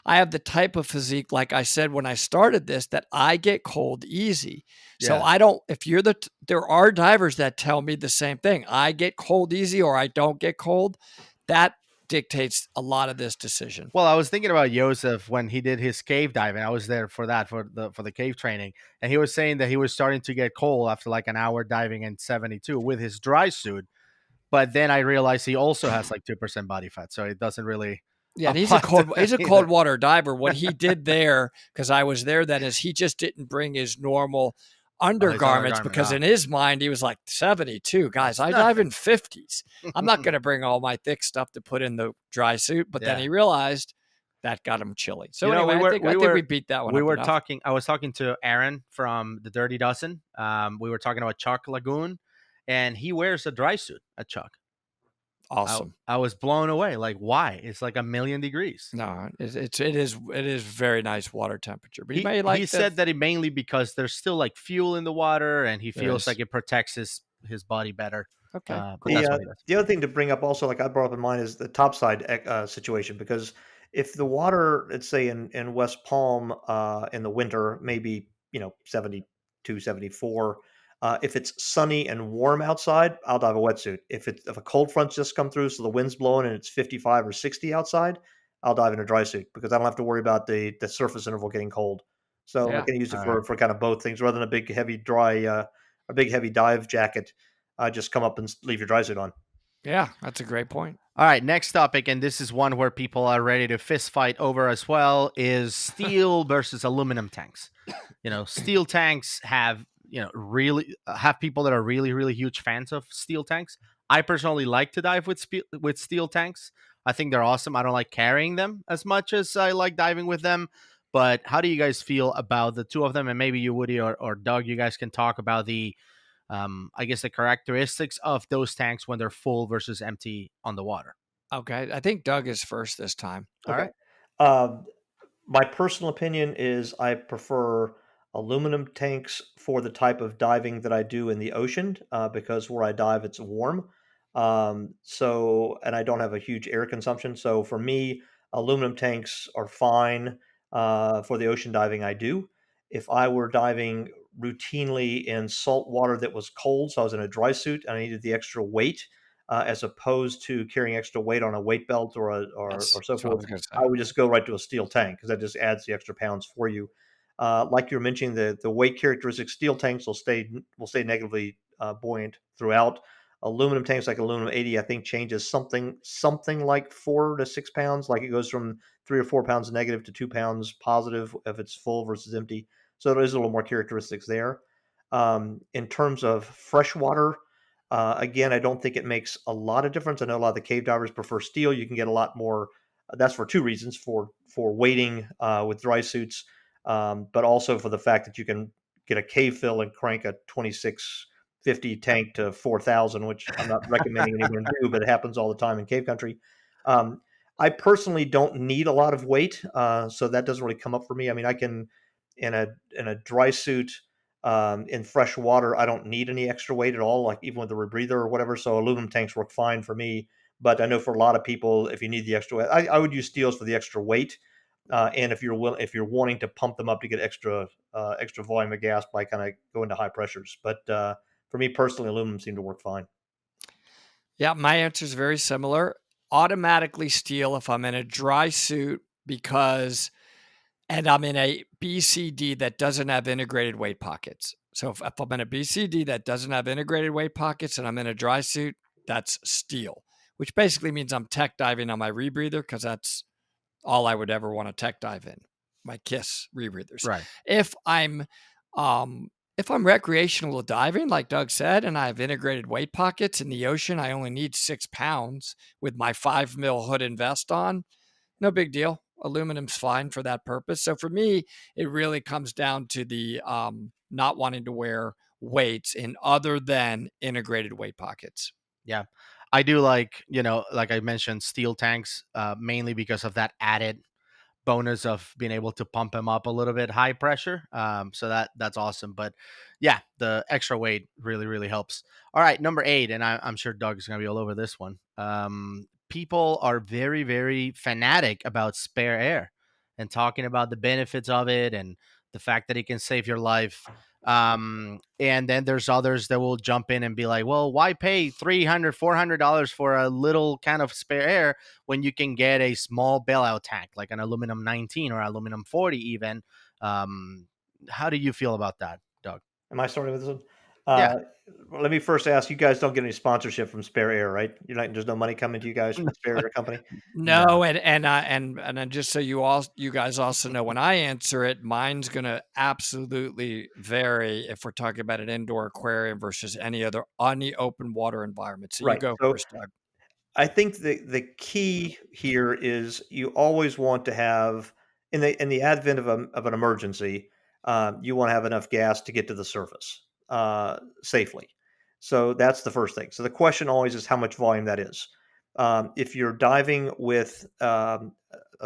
B: I have the type of physique, like I said when I started this, that I get cold easy. So
A: yeah.
B: I don't. If you're there are divers that tell me the same thing. I get cold easy, or I don't get cold. That dictates a lot of this decision.
A: Well, I was thinking about Joseph when he did his cave diving. I was there for that for the cave training, and he was saying that he was starting to get cold after like an hour diving in 72 with his dry suit. But then I realized he also has like 2% body fat, so it doesn't really
B: Yeah, and
A: apply to him
B: he's a cold
A: either.
B: water diver. What he did there, because I was there then, is he just didn't bring his normal
A: Oh, his
B: undergarments
A: undergarment.
B: because
A: Oh,
B: in his mind he was like 72 guys.
A: that's
B: I dive
A: nothing.
B: in 50s. I'm not going to bring all my thick stuff to put in the dry suit. But then
A: Yeah.
B: he realized that got him chilly. So
A: You know,
B: anyway, I think we
A: we
B: beat that one
A: we
B: up
A: were
B: enough.
A: talking. I was talking to Aaron from the Dirty Dozen. We were talking about Chuck Lagoon, and he wears a dry suit at Chuck.
B: Awesome.
A: I was blown away. Like, why? It's like a million degrees.
B: No, it is very nice water temperature. But you may
A: He
B: like the
A: said that it mainly because there's still like fuel in the water, and he
B: there
A: feels
B: is
A: like it protects his body better.
B: okay,
A: But
B: cool.
A: that's what he does.
C: The other thing to bring up also, like I brought up in mine, is the topside situation. Because if the water, let's say in West Palm in the winter, maybe 72, 74, if it's sunny and warm outside, I'll dive a wetsuit. If a cold front's just come through, so the wind's blowing and it's 55 or 60 outside, I'll dive in a dry suit because I don't have to worry about the surface interval getting cold. So I
B: Yeah.
C: can use it
A: All right.
C: for kind of both things rather than a big heavy dry a big heavy dive jacket. Just come up and leave your dry suit on.
B: Yeah, that's a great point.
A: All right, next topic, and this is one where people are ready to fist fight over as well, is steel versus aluminum tanks. Steel tanks have really have people that are really really huge fans of steel tanks. I personally like to dive with steel tanks. I think they're awesome. I don't like carrying them as much as I like diving with them. But how do you guys feel about the two of them? And maybe you, Woody or Doug, you guys can talk about the I guess the characteristics of those tanks when they're full versus empty on the water.
B: Okay, I think Doug is first this time.
A: All
C: Okay.
A: right.
C: Um, my personal opinion is I prefer aluminum tanks for the type of diving that I do in the ocean because where I dive, it's warm. And I don't have a huge air consumption. So for me, aluminum tanks are fine for the ocean diving I do. If I were diving routinely in salt water that was cold, so I was in a dry suit and I needed the extra weight, as opposed to carrying extra weight on a weight belt or so
B: That's what I
C: forth,
B: was going to
C: I
B: say.
C: would just go right to a steel tank because that just adds the extra pounds for you. Like you were mentioning, the weight characteristics, steel tanks will stay negatively buoyant throughout. Aluminum tanks like aluminum 80, I think changes something like 4 to 6 pounds. Like it goes from 3 or 4 pounds negative to 2 pounds positive if it's full versus empty. So there is a little more characteristics there. In terms of freshwater, again, I don't think it makes a lot of difference. I know a lot of the cave divers prefer steel. You can get a lot more. That's for two reasons: for weighting with dry suits, but also for the fact that you can get a cave fill and crank a 2650 tank to 4,000, which I'm not recommending anyone do, but it happens all the time in cave country. Um, I personally don't need a lot of weight, so that doesn't really come up for me. I mean, I can in a dry suit in fresh water, I don't need any extra weight at all, like even with the rebreather or whatever. So aluminum tanks work fine for me. But I know for a lot of people, if you need the extra weight, I would use steels for the extra weight. And if you're wanting to pump them up to get extra volume of gas by kind of going to high pressures. But for me personally, aluminum seem to work fine.
B: Yeah, my answer is very similar. Automatically steel if I'm in a dry suit because and I'm in a BCD that doesn't have integrated weight pockets. So if I'm in a BCD that doesn't have integrated weight pockets and I'm in a dry suit, that's steel, which basically means I'm tech diving on my rebreather because that's all I would ever want to tech dive in, my KISS rebreathers.
A: Right.
B: If I'm if I'm recreational diving, like Doug said, and I have integrated weight pockets in the ocean, I only need 6 pounds with my 5 mil hood and vest on. No big deal. Aluminum's fine for that purpose. So for me, it really comes down to the not wanting to wear weights in other than integrated weight pockets.
A: Yeah. I do like, like I mentioned, steel tanks, mainly because of that added bonus of being able to pump him up a little bit high pressure. So that's awesome. But yeah, the extra weight really, really helps. All right, number 8, and I'm sure Doug is going to be all over this one. People are very, very fanatic about spare air and talking about the benefits of it and the fact that it can save your life. And then there's others that will jump in and be like, well, why pay $300 $400 for a little kind of spare air when you can get a small bailout tank like an aluminum 19 or aluminum 40 even. How do you feel about that, Doug?
C: Am I starting with this one?
A: Yeah.
C: Well, let me first ask, you guys don't get any sponsorship from Spare Air, right? There's no money coming to you guys from Spare Air Company?
B: No, and just so you guys also know, when I answer it, mine's gonna absolutely vary if we're talking about an indoor aquarium versus any open water environment. So you
C: Right.
B: go
C: So
B: first, Doug.
C: I think the key here is you always want to have in the advent of an emergency, you want to have enough gas to get to the surface safely. So that's the first thing. So the question always is how much volume that is. If you're diving with a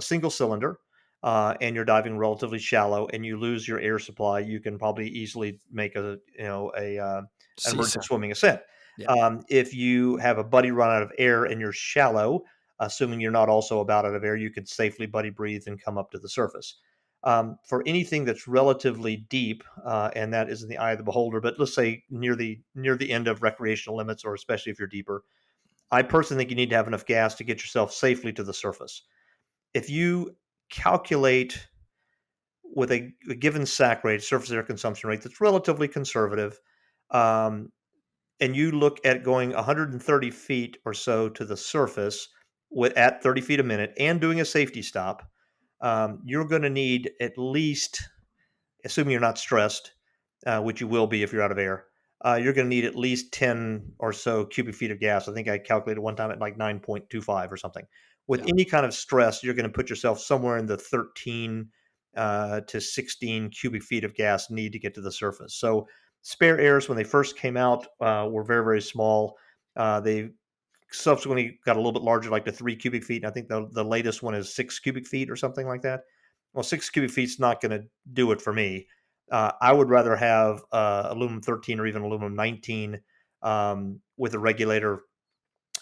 C: single cylinder and you're diving relatively shallow and you lose your air supply, you can probably easily make an emergency
B: CSAC.
C: swimming ascent.
B: Yeah.
C: If you have a buddy run out of air and you're shallow, assuming you're not also about out of air, you could safely buddy breathe and come up to the surface. For anything that's relatively deep, and that is in the eye of the beholder, but let's say near the end of recreational limits, or especially if you're deeper, I personally think you need to have enough gas to get yourself safely to the surface. If you calculate with a given SAC rate, surface air consumption rate, that's relatively conservative, um, and you look at going 130 feet or so to the surface at 30 feet a minute and doing a safety stop, you're going to need at least, assuming you're not stressed, which you will be if you're out of air, you're going to need at least 10 or so cubic feet of gas. I think I calculated one time at like 9.25 or something. With
B: Yeah.
C: any kind of stress, you're going to put yourself somewhere in the 13 to 16 cubic feet of gas need to get to the surface. So spare airs, when they first came out, were very, very small. They subsequently got a little bit larger, like to 3 cubic feet. And I think the latest one is 6 cubic feet or something like that. Well, 6 cubic feet's not going to do it for me. I would rather have aluminum 13 or even aluminum 19 with a regulator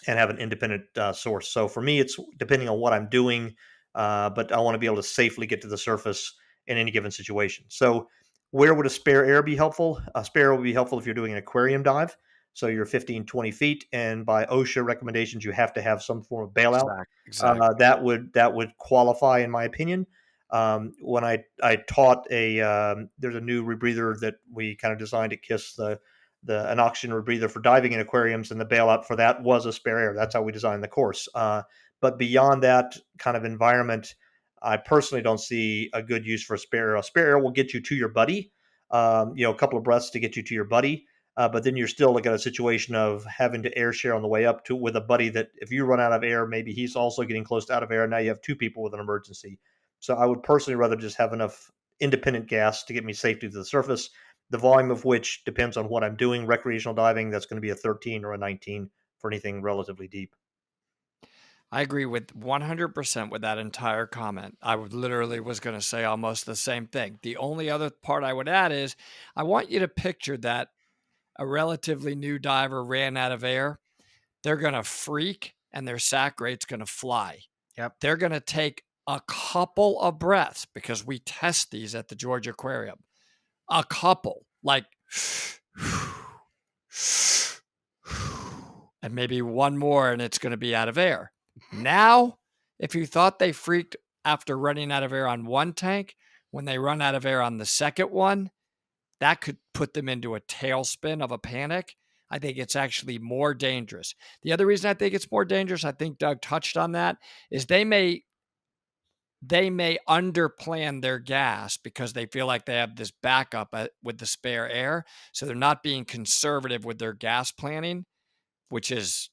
C: and have an independent source. So for me, it's depending on what I'm doing, but I want to be able to safely get to the surface in any given situation. So where would a spare air be helpful? A spare air would be helpful if you're doing an aquarium dive. So you're 15, 20 feet, and by OSHA recommendations, you have to have some form of bailout.
B: Exactly.
C: That would qualify, in my opinion. When I taught there's a new rebreather that we kind of designed at KISS, an oxygen rebreather for diving in aquariums, and the bailout for that was a spare air. That's how we designed the course. But beyond that kind of environment, I personally don't see a good use for a spare air. A spare air will get you to your buddy, a couple of breaths to get you to your buddy. But then you're still looking at a situation of having to air share on the way up to with a buddy that if you run out of air, maybe he's also getting close to out of air. Now you have two people with an emergency. So I would personally rather just have enough independent gas to get me safely to the surface, the volume of which depends on what I'm doing. Recreational diving, that's going to be a 13 or a 19 for anything relatively deep.
B: I agree with 100% with that entire comment. I would literally was going to say almost the same thing. The only other part I would add is I want you to picture that a relatively new diver ran out of air. They're going to freak and their SAC rate's going to fly.
A: Yep.
B: They're going to take a couple of breaths because we test these at the Georgia Aquarium. A couple, like, and maybe one more and it's going to be out of air. Now, if you thought they freaked after running out of air on one tank, when they run out of air on the second one, that could put them into a tailspin of a panic. I think it's actually more dangerous. The other reason I think it's more dangerous, I think Doug touched on that, is they may underplan their gas because they feel like they have this backup with the spare air. So they're not being conservative with their gas planning, which is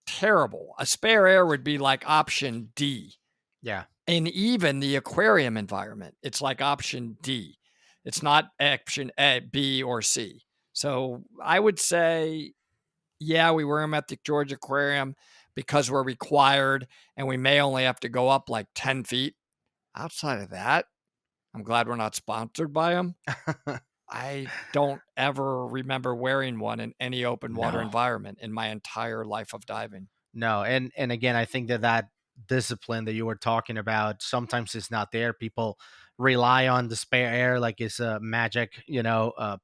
B: terrible. A spare air would be like option D.
A: Yeah.
B: And even the aquarium environment, it's like option D. It's not option A, B, or C. So I would say, yeah, we wear them at the Georgia Aquarium because we're required and we may only have to go up like 10 feet. Outside of that, I'm glad we're not sponsored by them. I don't ever remember wearing one in any open water
A: No.
B: environment in my entire life of diving.
A: No, and again, I think that discipline that you were talking about sometimes is not there. People rely on the spare air like it's a magic,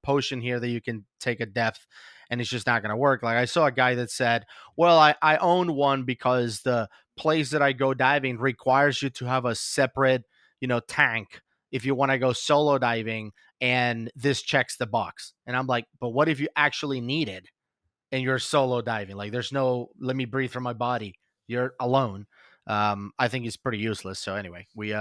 A: potion here that you can take a depth, and it's just not going to work. Like I saw a guy that said, "Well, I own one because the place that I go diving requires you to have a separate, tank if you want to go solo diving, and this checks the box." And I'm like, "But what if you actually need it?" And you're solo diving, like there's no let me breathe from my body, you're alone. I think it's pretty useless. So anyway, we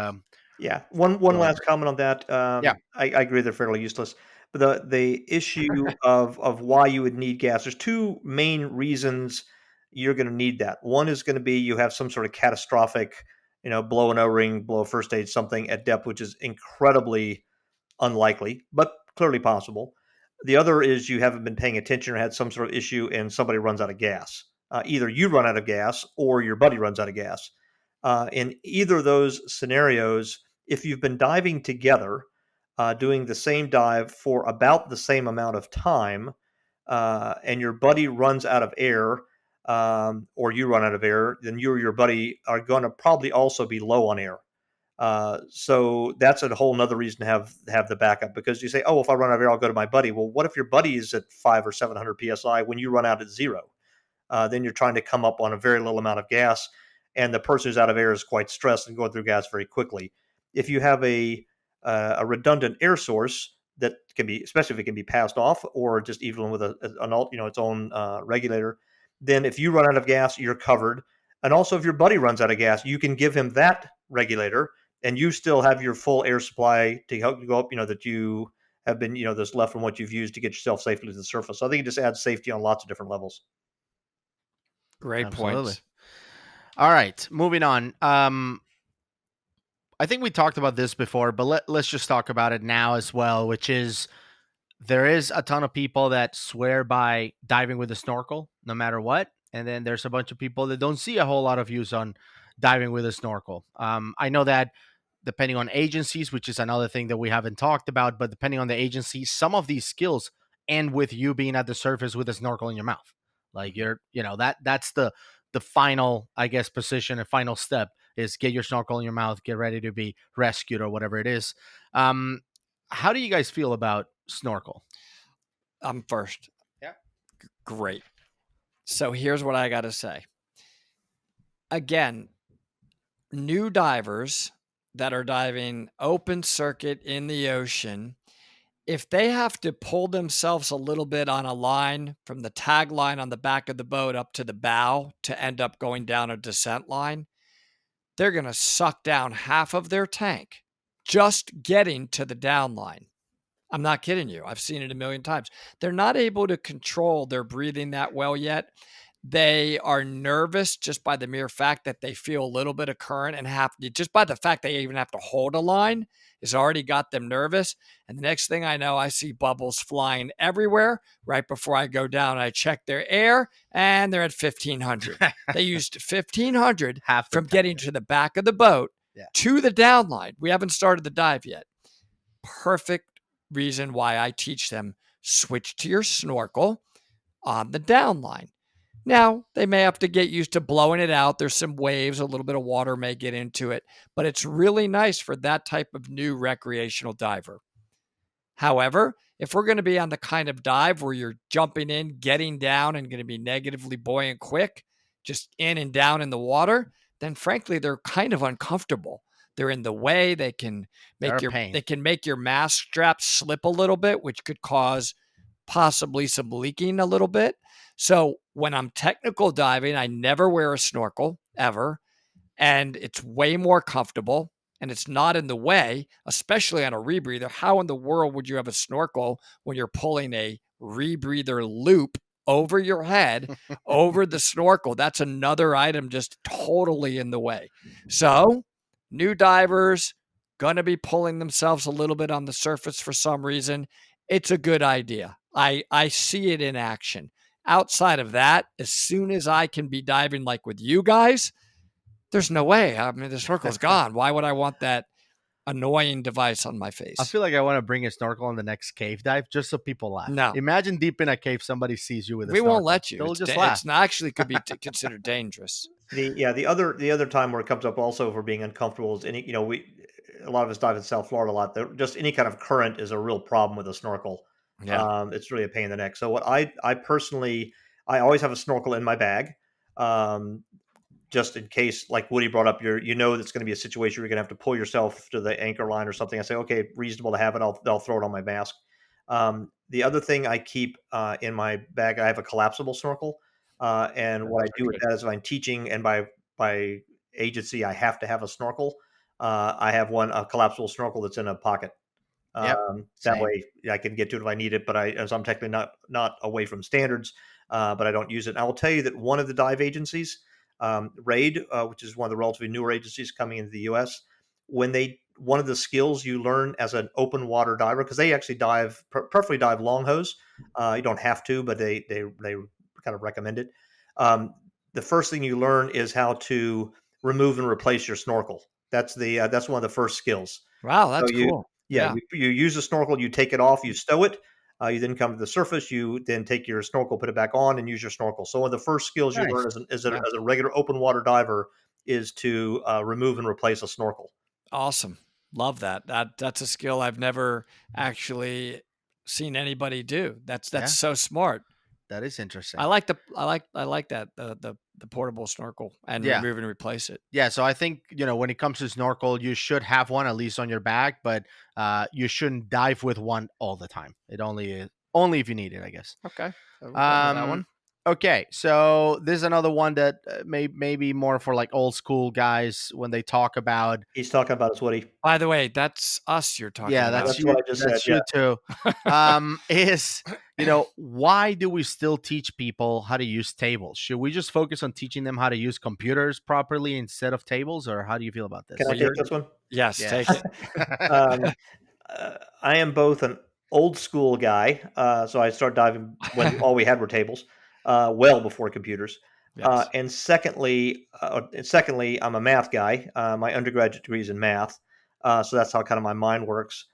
C: Yeah. One
A: go ahead.
C: last comment on that.
A: Yeah.
C: I agree they're fairly useless. But the issue of why you would need gas, there's two main reasons you're going to need that. One is going to be you have some sort of catastrophic, blow an O-ring, blow a first aid, something at depth, which is incredibly unlikely, but clearly possible. The other is you haven't been paying attention or had some sort of issue and somebody runs out of gas. Either you run out of gas or your buddy runs out of gas. In either of those scenarios, if you've been diving together, doing the same dive for about the same amount of time, and your buddy runs out of air, or you run out of air, then you or your buddy are going to probably also be low on air. So that's a whole nother reason to have the backup, because you say, oh, if I run out of air, I'll go to my buddy. Well, what if your buddy is at 500 or 700 psi when you run out at zero? Then you're trying to come up on a very little amount of gas, and the person who's out of air is quite stressed and going through gas very quickly. If you have a redundant air source that can be, especially if it can be passed off, or just even with its own regulator, then if you run out of gas, you're covered. And also, if your buddy runs out of gas, you can give him that regulator, and you still have your full air supply to help you go up. That you have been, that's left from what you've used to get yourself safely to the surface. So I think it just adds safety on lots of different levels.
B: Great
A: Absolutely.
B: points.
A: All right, moving on. I think we talked about this before, but let's just talk about it now as well, which is there is a ton of people that swear by diving with a snorkel no matter what. And then there's a bunch of people that don't see a whole lot of use on diving with a snorkel. I know that depending on agencies, which is another thing that we haven't talked about, but depending on the agency, some of these skills end with you being at the surface with a snorkel in your mouth. Like that's the final, I guess, position and final step is get your snorkel in your mouth, get ready to be rescued or whatever it is. How do you guys feel about snorkel?
B: I'm first.
A: Yeah.
B: Great. So here's what I got to say. Again, new divers that are diving open circuit in the ocean, if they have to pull themselves a little bit on a line from the tag line on the back of the boat up to the bow to end up going down a descent line, they're going to suck down half of their tank just getting to the down line. I'm not kidding you. I've seen it a million times. They're not able to control their breathing that well yet. They are nervous just by the mere fact that they feel a little bit of current and just by the fact they even have to hold a line has already got them nervous. And the next thing I know, I see bubbles flying everywhere. Right before I go down, I check their air and they're at 1,500. They used 1,500 from getting to the back of the boat to the down line. We haven't started the dive yet. Perfect reason why I teach them switch to your snorkel on the down line. Now, they may have to get used to blowing it out. There's some waves, a little bit of water may get into it, but it's really nice for that type of new recreational diver. However, if we're going to be on the kind of dive where you're jumping in, getting down, and going to be negatively buoyant quick, just in and down in the water, then frankly, they're kind of uncomfortable. They're in the way. They can make your mask strap slip a little bit, which could cause possibly some leaking a little bit. So when I'm technical diving, I never wear a snorkel ever, and it's way more comfortable and it's not in the way, especially on a rebreather. How in the world would you have a snorkel when you're pulling a rebreather loop over your head, over the snorkel? That's another item just totally in the way. So new divers going to be pulling themselves a little bit on the surface for some reason. It's a good idea. I see it in action. Outside of that, as soon as I can be diving like with you guys, there's no way. I mean, the snorkel's gone. Why would I want that annoying device on my face.
A: I feel like I want to bring a snorkel on the next cave dive just so people laugh.
B: No.
A: Imagine deep in a cave, somebody sees you with a
B: We
A: snorkel.
B: won't let you.
A: They'll
B: It's
A: just laugh.
B: It's not actually could be considered dangerous.
C: The other time where it comes up also for being uncomfortable is any a lot of us dive in South Florida a lot. Just any kind of current is a real problem with a snorkel.
B: Yeah.
C: It's really a pain in the neck. So what I personally I always have a snorkel in my bag. Um, just in case, like Woody brought up, that's going to be a situation where you're going to have to pull yourself to the anchor line or something. I say, okay, reasonable to have it. I'll throw it on my mask. The other thing I keep in my bag, I have a collapsible snorkel, and what I do with that is if I'm teaching and by agency I have to have a snorkel. I have a collapsible snorkel that's in a pocket.
A: Yep,
C: That
A: same.
C: way I can get to it if I need it, but as I'm technically not away from standards, but I don't use it. And I will tell you that one of the dive agencies, RAID, which is one of the relatively newer agencies coming into the U.S., one of the skills you learn as an open water diver, because they actually preferably dive long hose. You don't have to, but they kind of recommend it. The first thing you learn is how to remove and replace your snorkel. That's one of the first skills.
B: Wow,
C: So
B: that's cool.
C: yeah, you use the snorkel, you take it off, you stow it. You then come to the surface. You then take your snorkel, put it back on, and use your snorkel. So one of the first skills you learn as a regular open water diver is to remove and replace a snorkel.
B: Awesome. Love that. That's a skill I've never actually seen anybody do. That's so smart.
A: That is interesting.
B: I like that the portable snorkel and remove and replace it.
A: Yeah, so I think when it comes to snorkel, you should have one at least on your bag, but you shouldn't dive with one all the time. It only if you need it, I guess.
B: Okay, that one.
A: Okay, so this is another one that may be more for like old school guys when they talk about.
C: He's talking about us, Woody.
B: By the way, that's us you're talking about.
A: Yeah, that's you.
C: What I just
A: that's
C: said.
A: you too. Is why do we still teach people how to use tables? Should we just focus on teaching them how to use computers properly instead of tables, or how do you feel about this?
C: Can I take this one?
B: Yes, take
C: it. I am both an old school guy, so I started diving when all we had were tables, well before computers.
B: Yes.
C: And secondly, I'm a math guy. My undergraduate degree is in math, so that's how kind of my mind works.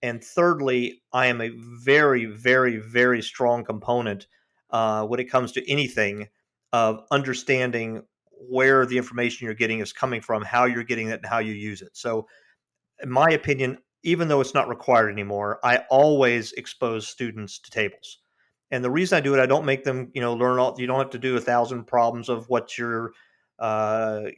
C: And thirdly, I am a very, very, very strong component when it comes to anything of understanding where the information you're getting is coming from, how you're getting it, and how you use it. So in my opinion, even though it's not required anymore, I always expose students to tables. And the reason I do it, I don't make them, learn all. You don't have to do 1,000 problems of what your, I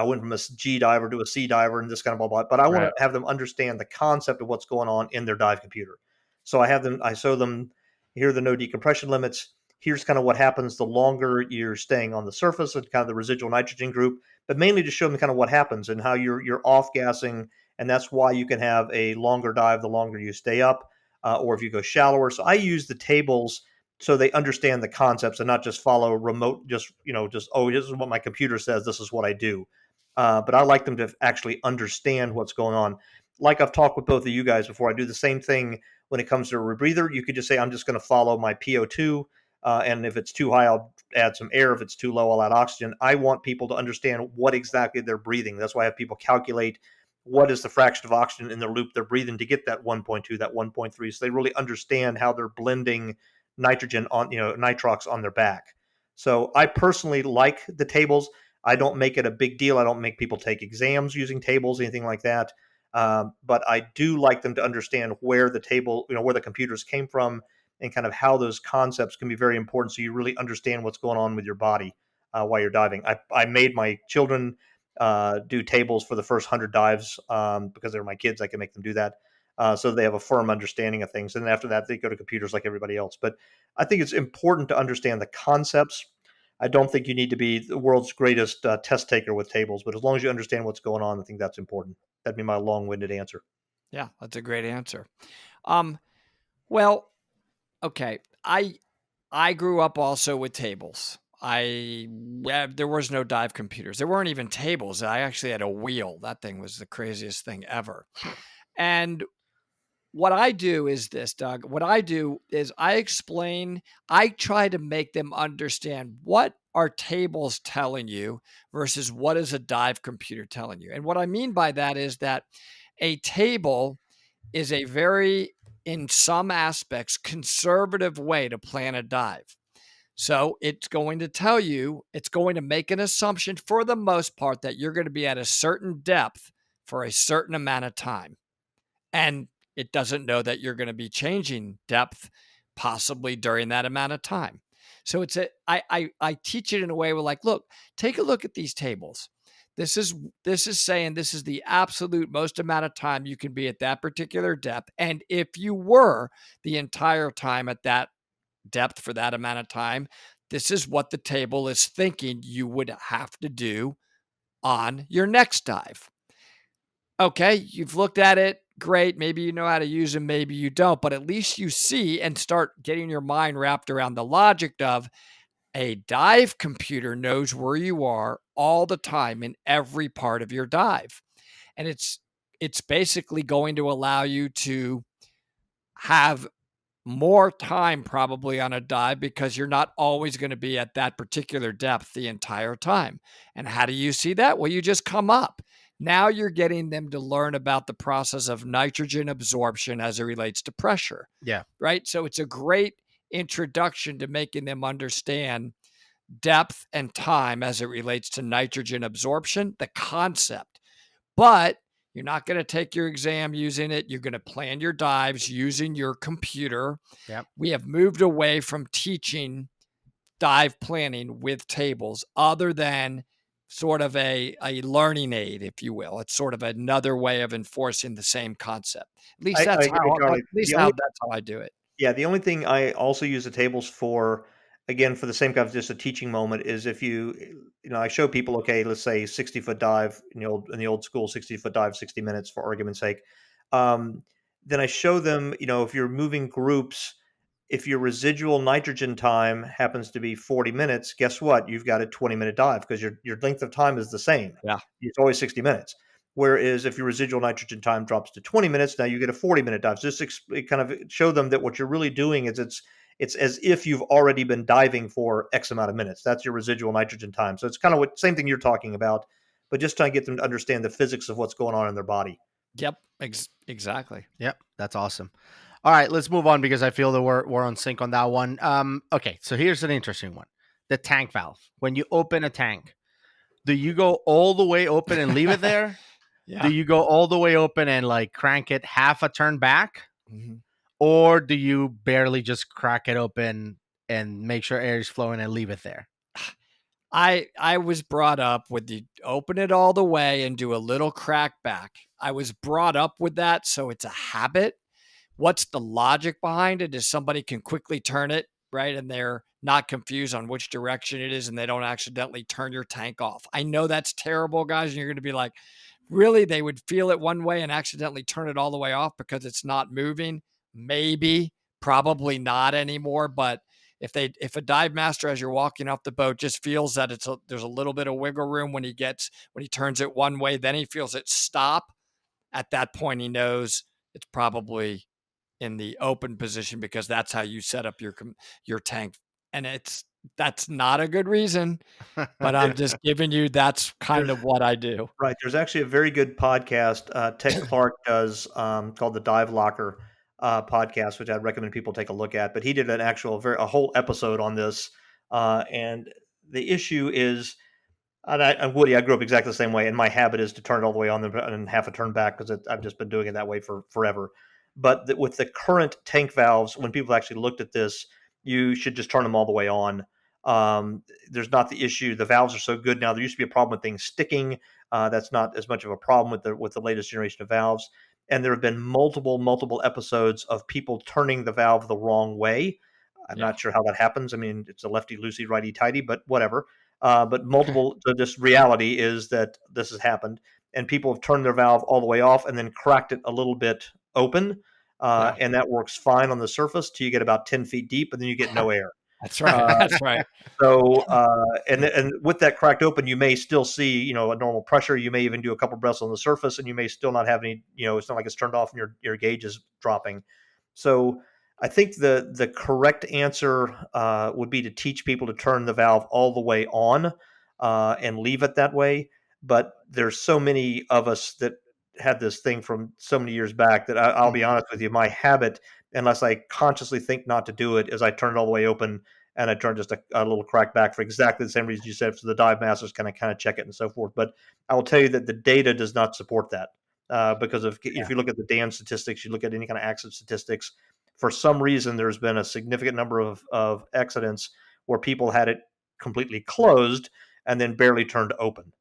C: went from a G diver to a C diver and this kind of blah blah. But I want to have them understand the concept of what's going on in their dive computer. So I show them, here are the no decompression limits. Here's kind of what happens the longer you're staying on the surface and kind of the residual nitrogen group, but mainly to show them kind of what happens and how you're off gassing. And that's why you can have a longer dive the longer you stay up, or if you go shallower. So I use the tables so they understand the concepts and not just follow remote, oh, this is what my computer says, this is what I do. But I like them to actually understand what's going on. Like I've talked with both of you guys before, I do the same thing when it comes to a rebreather. You could just say, I'm just going to follow my PO2. And if it's too high, I'll add some air. If it's too low, I'll add oxygen. I want people to understand what exactly they're breathing. That's why I have people calculate what is the fraction of oxygen in the loop they're breathing to get that 1.2, that 1.3. So they really understand how they're blending nitrogen on, nitrox on their back. So I personally like the tables. I don't make it a big deal. I don't make people take exams using tables, anything like that. But I do like them to understand where the table, where the computers came from and kind of how those concepts can be very important. So you really understand what's going on with your body while you're diving. I made my children do tables for the first 100 dives because they're my kids. I can make them do that. So they have a firm understanding of things. And then after that, they go to computers like everybody else. But I think it's important to understand the concepts. I don't think you need to be the world's greatest test taker with tables, but as long as you understand what's going on, I think that's important. That'd be my long-winded answer.
B: Yeah, that's a great answer. Well, okay. I grew up also with tables. There was no dive computers. There weren't even tables. I actually had a wheel. That thing was the craziest thing ever. And what I do is this, Doug. What I do is I try to make them understand what are tables telling you versus what is a dive computer telling you. And what I mean by that is that A table is a very, in some aspects, conservative way to plan a dive. So it's going to tell you, it's going to make an assumption for the most part that you're going to be at a certain depth for a certain amount of time. And it doesn't know that you're going to be changing depth possibly during that amount of time. So I teach it in a way where, like, look, take a look at these tables. This is saying this is the absolute most amount of time you can be at that particular depth. And if you were the entire time at that depth for that amount of time, this is what the table is thinking you would have to do on your next dive. Okay, you've looked at it. Great. Maybe you know how to use them, maybe you don't, but at least you see and start getting your mind wrapped around the logic of a dive computer knows where you are all the time in every part of your dive. And it's basically going to allow you to have more time probably on a dive because you're not always going to be at that particular depth the entire time. And how do you see that? Well, you just come up. Now you're getting them to learn about the process of nitrogen absorption as it relates to pressure.
A: Yeah.
B: Right. So it's a great introduction to making them understand depth and time as it relates to nitrogen absorption, the concept. But you're not going to take your exam using it. You're going to plan your dives using your computer.
A: Yep.
B: We have moved away from teaching dive planning with tables other than sort of a learning aid, if you will. It's sort of another way of enforcing the same concept. At least
C: I
B: that's
C: agree, Charlie.
B: that's how I do it.
C: Yeah, the only thing I also use the tables for, again, for the same kind of just a teaching moment, is if I show people, okay, let's say 60-foot dive in the old school 60-foot dive, 60 minutes for argument's sake. Then I show them, if you're moving groups, if your residual nitrogen time happens to be 40 minutes, guess what? You've got a 20-minute dive because your length of time is the same.
B: Yeah.
C: It's always 60 minutes. Whereas if your residual nitrogen time drops to 20 minutes, now you get a 40-minute dive. So just kind of show them that what you're really doing is it's as if you've already been diving for X amount of minutes. That's your residual nitrogen time. So it's kind of same thing you're talking about, but just trying to get them to understand the physics of what's going on in their body.
B: Yep. Exactly.
A: Yep. That's awesome. All right, let's move on because I feel that we're on sync on that one. Okay, so here's an interesting one. The tank valve. When you open a tank, do you go all the way open and leave it there?
B: Yeah.
A: Do you go all the way open and like crank it half a turn back?
B: Mm-hmm.
A: Or do you barely just crack it open and make sure air is flowing and leave it there?
B: I was brought up with the open it all the way and do a little crack back. I was brought up with that, so it's a habit. What's the logic behind it is somebody can quickly turn it, right? And they're not confused on which direction it is and they don't accidentally turn your tank off. I know that's terrible, guys. And you're going to be like, really? They would feel it one way and accidentally turn it all the way off because it's not moving? Maybe, probably not anymore. But if a dive master, as you're walking off the boat, just feels that there's a little bit of wiggle room when he turns it one way, then he feels it stop. At that point, he knows it's probably in the open position because that's how you set up your tank. And that's not a good reason, but I'm just giving you, that's kind of what I do.
C: Right. There's actually a very good podcast Ted Clark does called the Dive Locker podcast, which I'd recommend people take a look at. But he did a whole episode on this. And the issue is, and Woody, I grew up exactly the same way, and my habit is to turn it all the way on and half a turn back because I've just been doing it that way for forever. But with the current tank valves, when people actually looked at this, you should just turn them all the way on. There's not the issue. The valves are so good now. There used to be a problem with things sticking. That's not as much of a problem with the latest generation of valves. And there have been multiple episodes of people turning the valve the wrong way. I'm not sure how that happens. I mean, it's a lefty loosey, righty tighty, but whatever. But multiple. So just reality is that this has happened, and people have turned their valve all the way off and then cracked it a little bit open, and that works fine on the surface till you get about 10 feet deep, and then you get no air.
B: That's right. That's right.
C: So, and with that cracked open, you may still see, a normal pressure. You may even do a couple breaths on the surface, and you may still not have any, it's not like it's turned off and your gauge is dropping. So, I think the correct answer would be to teach people to turn the valve all the way on and leave it that way. But there's so many of us that had this thing from so many years back that I'll be honest with you, my habit, unless I consciously think not to do it, is I turn it all the way open and I turn just a little crack back for exactly the same reason you said, so the dive masters kind of check it and so forth. But I will tell you that the data does not support that because if you look at the dam statistics, you look at any kind of accident statistics, for some reason there's been a significant number of accidents where people had it completely closed and then barely turned open.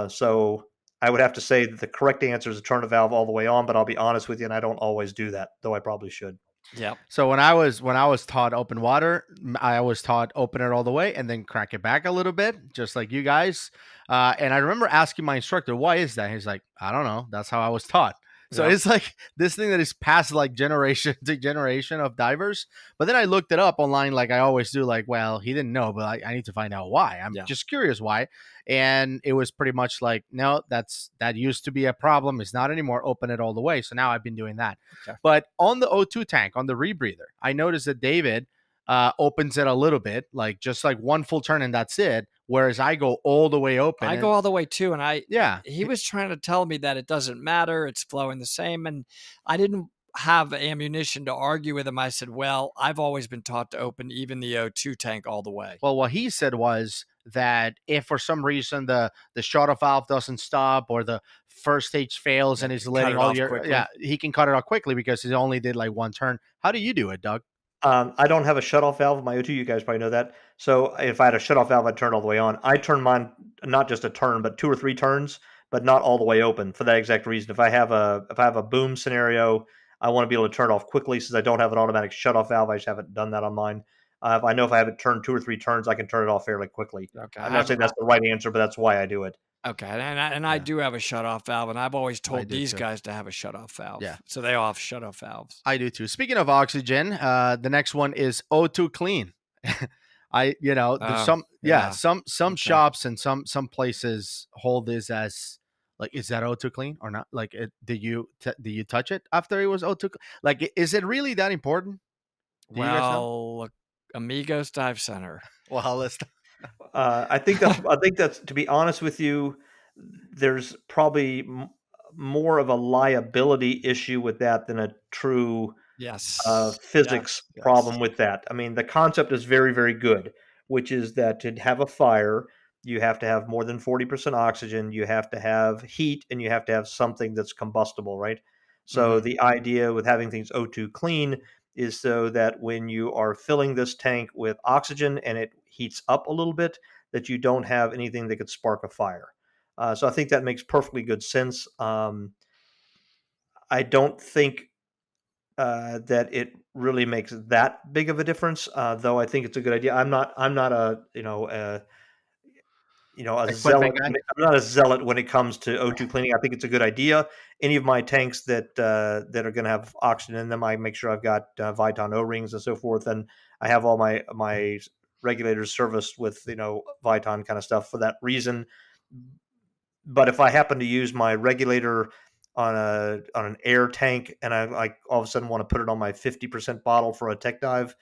C: So I would have to say that the correct answer is to turn the valve all the way on, but I'll be honest with you, and I don't always do that, though I probably should.
B: Yeah.
A: So when I was taught open water, I was taught open it all the way and then crack it back a little bit, just like you guys. And I remember asking my instructor, "Why is that?" He's like, "I don't know. That's how I was taught." So
C: Yeah.
A: it's like this thing that is passed like generation to generation of divers. But then I looked it up online, like I always do. Like, well, he didn't know, but I need to find out why. I'm
B: Yeah.
A: just curious why. And it was pretty much like, no, that used to be a problem. It's not anymore. Open it all the way. So now I've been doing that.
B: Okay.
A: But on the O2 tank, on the rebreather, I noticed that David opens it a little bit, like just like one full turn and that's it. Whereas I go all the way open.
B: I go all the way too, and
A: yeah,
B: he was trying to tell me that it doesn't matter, it's flowing the same, and I didn't have ammunition to argue with him. I said, "Well, I've always been taught to open even the O2 tank all the way."
A: Well, what he said was that if for some reason the shut-off valve doesn't stop or the first stage fails and he's letting all your
B: quickly.
A: he can cut it off quickly because he only did like one turn. How do you do it, Doug?
C: I don't have a shutoff valve in my O2. You guys probably know that. So if I had a shutoff valve, I'd turn it all the way on. I turn mine not just a turn, but 2 or 3 turns, but not all the way open for that exact reason. If I have a boom scenario, I want to be able to turn it off quickly since I don't have an automatic shutoff valve. I just haven't done that on mine. If I know if I have it turned 2 or 3 turns, I can turn it off fairly quickly.
B: Okay.
C: I'm not saying that's the right answer, but that's why I do it.
B: Okay, and I do have a shutoff valve, and I've always told
A: do
B: these
A: too.
B: guys to have a shutoff valve.
A: Yeah.
B: So they all have shutoff valves.
A: I do too. Speaking of oxygen, the next one is O2 clean. Some
B: Okay.
A: shops and some places hold this as like, is that O2 clean or not? Like, do you touch it after it was O2? Like, is it really that important? Do you guys know?
B: Well, look, Amigos Dive Center.
A: Well, let's.
C: I think that's to be honest with you, there's probably more of a liability issue with that than a true
B: Yes.
C: physics
B: Yes.
C: problem with that. I mean, the concept is very, very good, which is that to have a fire, you have to have more than 40% oxygen, you have to have heat, and you have to have something that's combustible, right? So
A: Mhm.
C: the idea with having things O2 clean is so that when you are filling this tank with oxygen and it heats up a little bit, that you don't have anything that could spark a fire. So I think that makes perfectly good sense. I don't think that it really makes that big of a difference, though I think it's a good idea. I'm not a a
A: Equipment
C: zealot.
A: guy.
C: I'm not a zealot when it comes to O2 cleaning. I think it's a good idea. Any of my tanks that are going to have oxygen in them, I make sure I've got Viton O-rings and so forth, and I have all my regulators serviced with Viton kind of stuff for that reason. But if I happen to use my regulator on an air tank and I like all of a sudden want to put it on my 50% bottle for a tech dive,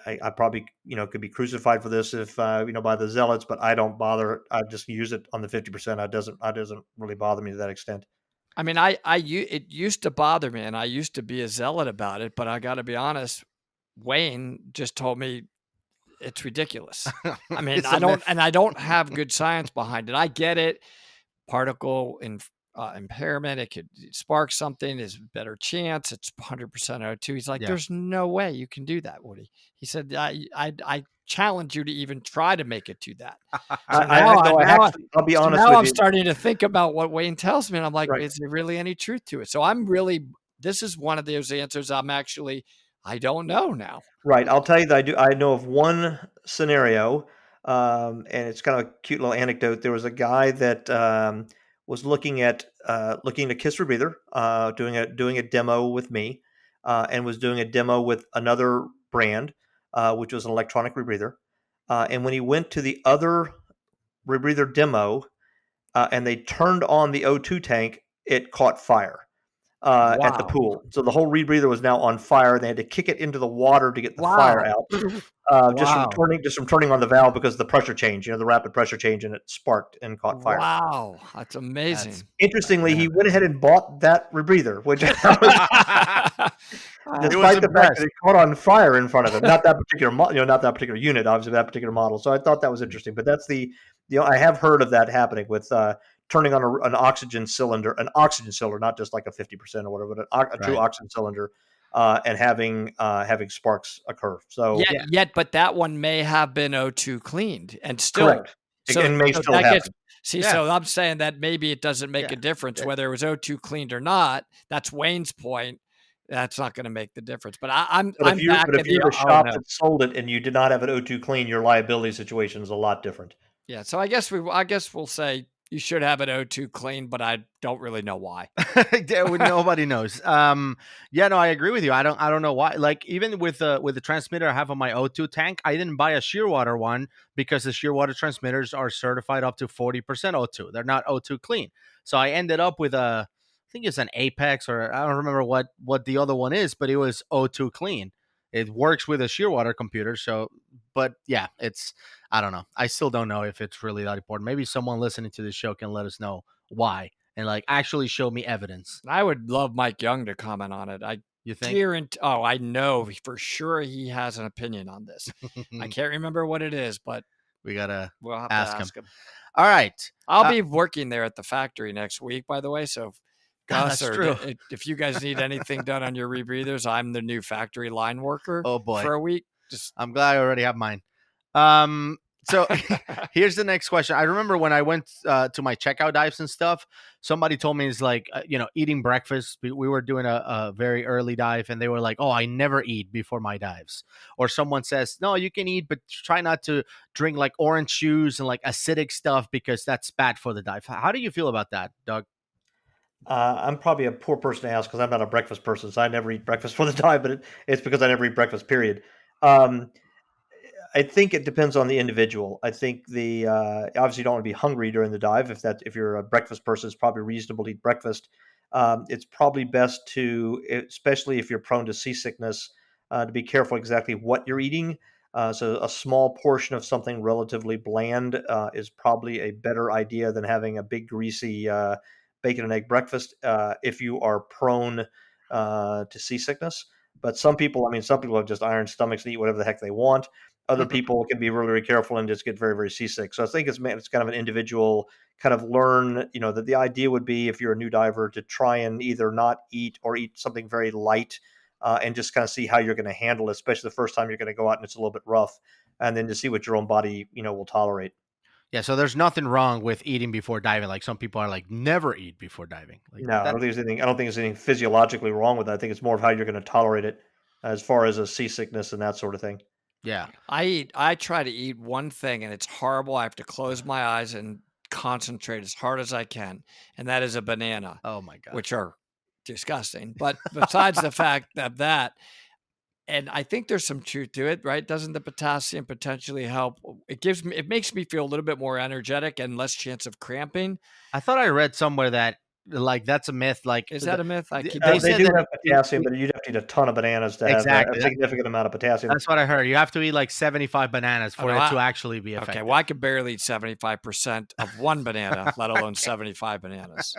C: I probably could be crucified for this if by the zealots, but I don't bother. I just use it on the 50%. It doesn't really bother me to that extent.
B: I mean, it used to bother me, and I used to be a zealot about it, but I got to be honest, Wayne just told me it's ridiculous. I mean,
A: It's a myth.
B: I don't have good science behind it. I get it. Particle impairment, it could spark something, is a better chance. It's 100% O2. He's like,
A: Yeah.
B: there's no way you can do that, Woody. He said, I challenge you to even try to make it do that.
C: I'll be honest
B: now
C: with
B: I'm
C: you.
B: starting to think about what Wayne tells me, and I'm like,
C: Right.
B: is there really any truth to it? So this is one of those answers I don't know now.
C: Right. I'll tell you that I know of one scenario, and it's kind of a cute little anecdote. There was a guy that was looking to kiss rebreather, doing a demo with me, and was doing a demo with another brand, which was an electronic rebreather. And when he went to the other rebreather demo, and they turned on the O2 tank, it caught fire. at the
B: Wow.
C: pool. So the whole rebreather was now on fire. They had to kick it into the water to get the fire
B: Wow.
C: out.
B: Wow.
C: Just from turning on the valve because of the pressure change, the rapid pressure change, and it sparked and caught fire.
B: Wow. That's
A: That's
B: amazing.
C: Interestingly, he
A: man.
C: went ahead and bought that rebreather, which I was,
A: He was
C: despite the fact that
A: impressed.
C: it caught on fire in front of him. Not that particular, not that particular unit, obviously that particular model. So I thought that was interesting. But that's I have heard of that happening with turning on an oxygen cylinder, not just like a 50% or whatever, but a true
A: Right.
C: oxygen cylinder, and having sparks occur. So
B: But that one may have been O2 cleaned and still.
C: correct, and may still happen.
A: Yeah.
B: So I'm saying that maybe it doesn't make a difference
A: Yeah.
B: whether it was O2 cleaned or not. That's Wayne's point. That's not going to make the difference. But I'm back
C: But if
B: in
C: you're
B: the
C: the shop
B: no.
C: that sold it and you did not have an O2 clean, your liability situation is a lot different.
B: Yeah. So I guess we'll say you should have an O2 clean, but I don't really know why.
A: Nobody knows. Yeah, no, I agree with you. I don't know why. Like even with the transmitter I have on my O2 tank, I didn't buy a shearwater one because the shearwater transmitters are certified up to 40% O2. They're not O2 clean. So I ended up with I think it's an Apex, or I don't remember what the other one is, but it was O2 clean. It works with a shearwater computer. So, but yeah, I don't know. I still don't know if it's really that important. Maybe someone listening to this show can let us know why and like actually show me evidence.
B: I would love Mike Young to comment on it.
A: You think?
B: Guarantee. Oh, I know for sure he has an opinion on this. I can't remember what it is, but
A: we'll have
B: to
A: ask
B: him.
A: All right.
B: I'll be working there at the factory next week, by the way. So, Gus,
A: that's true.
B: If you guys need anything done on your rebreathers, I'm the new factory line worker.
A: Oh boy,
B: for a week.
A: I'm glad I already have mine. So here's the next question. I remember when I went to my checkout dives and stuff, somebody told me it's like, eating breakfast. We were doing a very early dive and they were like, oh, I never eat before my dives. Or someone says, no, you can eat, but try not to drink like orange juice and like acidic stuff because that's bad for the dive. How do you feel about that, Doug?
C: I'm probably a poor person to ask because I'm not a breakfast person, so I never eat breakfast for the dive, but it's because I never eat breakfast, period. I think it depends on the individual. I think obviously you don't want to be hungry during the dive. If you're a breakfast person, it's probably reasonable to eat breakfast. It's probably best to, especially if you're prone to seasickness, to be careful exactly what you're eating. So a small portion of something relatively bland is probably a better idea than having a big greasy bacon and egg breakfast if you are prone to seasickness. But some people have just iron stomachs and eat whatever the heck they want. Other people can be really, really careful and just get very, very seasick. So I think it's kind of an individual kind of learn, that the idea would be if you're a new diver to try and either not eat or eat something very light and just kind of see how you're going to handle it, especially the first time you're going to go out and it's a little bit rough, and then to see what your own body, will tolerate.
A: Yeah, so there's nothing wrong with eating before diving. Like some people are like, never eat before diving. Like
C: No, I don't think there's anything physiologically wrong with that. I think it's more of how you're going to tolerate it as far as a seasickness and that sort of thing.
A: Yeah.
B: I try to eat one thing and it's horrible. I have to close my eyes and concentrate as hard as I can. And that is a banana.
A: Oh my God.
B: Which are disgusting. But besides the fact that, and I think there's some truth to it, right? Doesn't the potassium potentially help? It makes me feel a little bit more energetic and less chance of cramping.
A: I thought I read somewhere that like that's a myth. Like,
B: is that a myth?
C: They do have potassium, but you'd have to eat a ton of bananas to have a significant amount of potassium.
A: That's what I heard. You have to eat like 75 bananas for it to actually be effective.
B: Okay, well, I could barely eat 75% of one banana, let alone 75 bananas.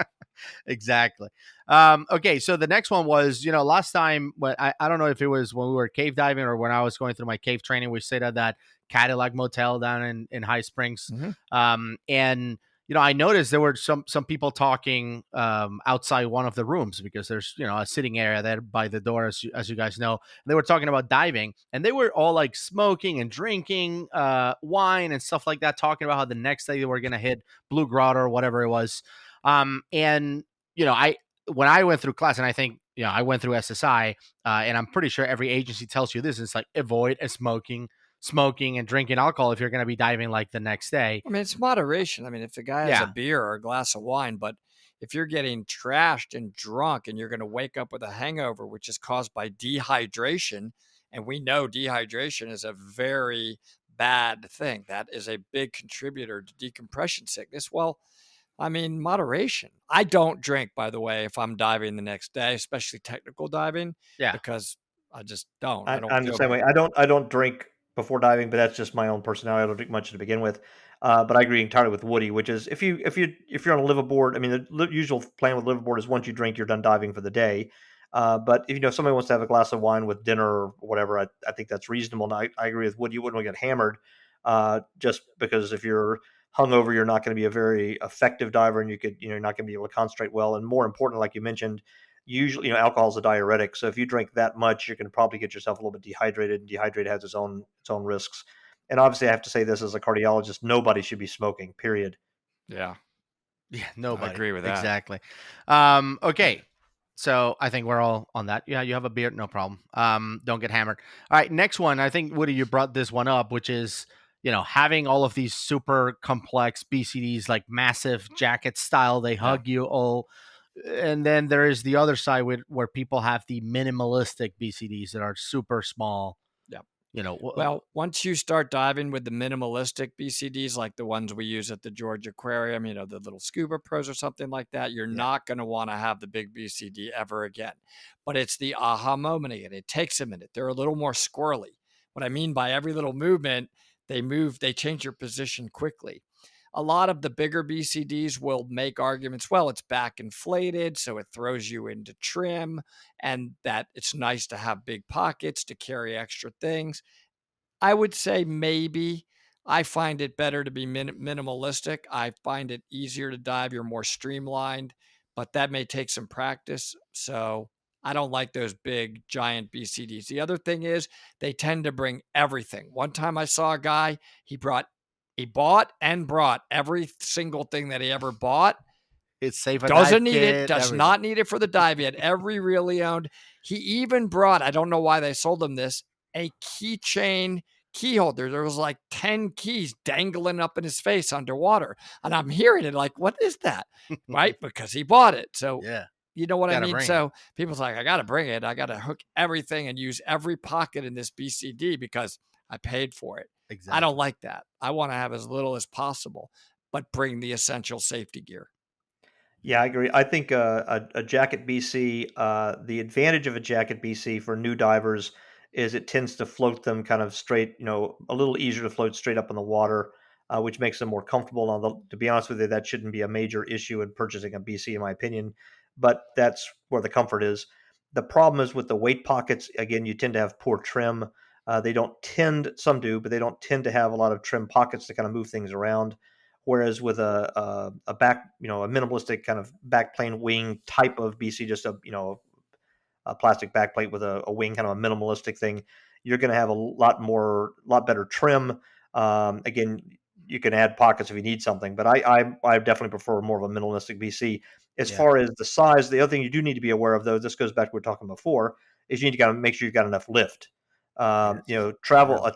A: Exactly. Okay, so the next one was, last time, I don't know if it was when we were cave diving or when I was going through my cave training, we stayed at that Cadillac Motel down in High Springs.
B: Mm-hmm.
A: And I noticed there were some people talking outside one of the rooms because there's, a sitting area there by the door, as you guys know. And they were talking about diving, and they were all like smoking and drinking wine and stuff like that, talking about how the next day they were going to hit Blue Grotto or whatever it was. And, when I went through class, and I think, I went through SSI, and I'm pretty sure every agency tells you this, it's like avoid smoking and drinking alcohol if you're going to be diving like the next day.
B: I mean, it's moderation. I mean, if the guy has a beer or a glass of wine, but if you're getting trashed and drunk and you're going to wake up with a hangover, which is caused by dehydration, and we know dehydration is a very bad thing. That is a big contributor to decompression sickness. Well, I mean, moderation. I don't drink, by the way, if I'm diving the next day, especially technical diving,
A: Yeah.
B: because I just don't. I don't
C: I'm the
B: feel
C: same
B: good.
C: way. I don't drink before diving, but that's just my own personality. I don't drink much to begin with. But I agree entirely with Woody, which is if you're on a liveaboard, I mean the usual plan with liveaboard is once you drink, you're done diving for the day. But if somebody wants to have a glass of wine with dinner or whatever, I think that's reasonable. And I agree with Woody. You wouldn't want to get hammered, just because if you're hungover, you're not going to be a very effective diver, and you're not going to be able to concentrate well. And more important, like you mentioned, usually alcohol is a diuretic, so if you drink that much you're going to probably get yourself a little bit dehydrated, and dehydrated has its own risks. And obviously I have to say this as a cardiologist, nobody should be smoking, period.
B: Yeah,
A: Yeah,
B: I
A: nobody.
B: agree with that.
A: Exactly. Okay. So I think we're all on that. Yeah, you have a beer, no problem. Don't get hammered. All right, next one. I think Woody, you brought this one up, which is having all of these super complex BCDs, like massive jacket style. They hug you all, and then there is the other side where people have the minimalistic BCDs that are super small.
B: Yeah.
A: You know,
B: Well, once you start diving with the minimalistic BCDs, like the ones we use at the Georgia Aquarium, the little Scuba Pros or something like that, you're not going to want to have the big BCD ever again. But it's the aha moment again. It takes a minute. They're a little more squirrely. What I mean by every little movement, they change your position quickly. A lot of the bigger BCDs will make arguments, well, it's back inflated, so it throws you into trim, and that it's nice to have big pockets to carry extra things. I would say maybe. I find it better to be minimalistic. I find it easier to dive. You're more streamlined, but that may take some practice. So I don't like those big, giant BCDs. The other thing is they tend to bring everything. One time I saw a guy, he bought and brought every single thing that he ever bought.
A: it's safe a
B: Doesn't
A: dive
B: need it,
A: kit,
B: does
A: everything.
B: not need it for the dive yet. Every reel he owned. He even brought, I don't know why they sold him this, a keychain key holder. There was like 10 keys dangling up in his face underwater. And I'm hearing it like, what is that? Right? Because he bought it. So,
A: Yeah,
B: you know what I
A: gotta
B: mean?
A: bring it.
B: So people's like, I got to bring it. I got to hook everything and use every pocket in this BCD because I paid for it. I don't
A: Exactly.
B: like that. I want to have as little as possible, but bring the essential safety gear.
C: Yeah, I agree. I think a jacket BC, the advantage of a jacket BC for new divers is it tends to float them kind of straight, a little easier to float straight up in the water, which makes them more comfortable. To be honest with you, that shouldn't be a major issue in purchasing a BC, in my opinion, but that's where the comfort is. The problem is with the weight pockets. Again, you tend to have poor trim. They don't tend, some do, but they don't tend to have a lot of trim pockets to kind of move things around. Whereas with a back, a minimalistic kind of backplane wing type of BC, just a plastic backplate with a wing, kind of a minimalistic thing, you're going to have a lot better trim. Again, you can add pockets if you need something, but I definitely prefer more of a minimalistic BC. As
A: Yeah.
C: far as the size, the other thing you do need to be aware of, though, this goes back to what we were talking before, is you need to kind of make sure you've got enough lift.
A: Yes.
C: A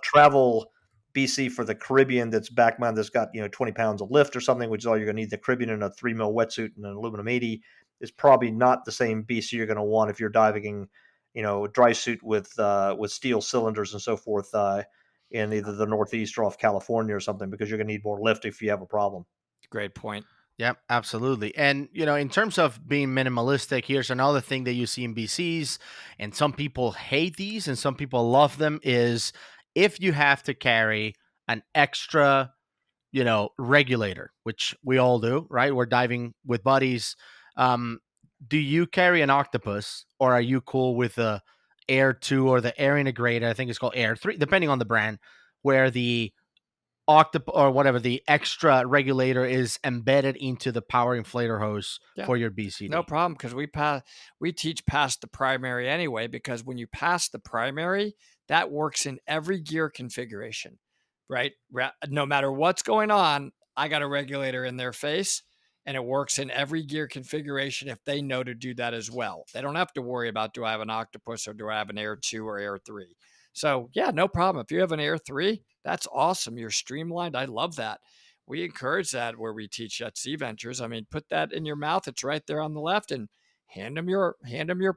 C: travel BC for the Caribbean that's back mounted, that's got 20 pounds of lift or something, which is all you're going to need. The Caribbean in a 3 mil wetsuit and an aluminum 80 is probably not the same BC you're going to want if you're diving, dry suit with steel cylinders and so forth, in either the Northeast or off California or something, because you're going to need more lift if you have a problem.
B: Great point.
A: Yep, absolutely. And in terms of being minimalistic, here's another thing that you see in BCs, and some people hate these and some people love them, is if you have to carry an extra, regulator, which we all do, right? We're diving with buddies. Um, do you carry an Octopus, or are you cool with the Air 2 or the Air Integrated? I think it's called Air 3, depending on the brand, where the Octopus or whatever the extra regulator is embedded into the power inflator hose
B: Yeah.
A: for your
B: No
A: BCD.
B: problem, because we teach past the primary anyway, because when you pass the primary, that works in every gear configuration, right? No matter what's going on, I got a regulator in their face, and it works in every gear configuration if they know to do that as well. They don't have to worry about, do I have an Octopus or do I have an Air 2 or Air 3? So yeah, no problem. If you have an Air 3, that's awesome. You're streamlined. I love that. We encourage that where we teach at Sea Ventures. I mean, put that in your mouth. It's right there on the left, and hand them your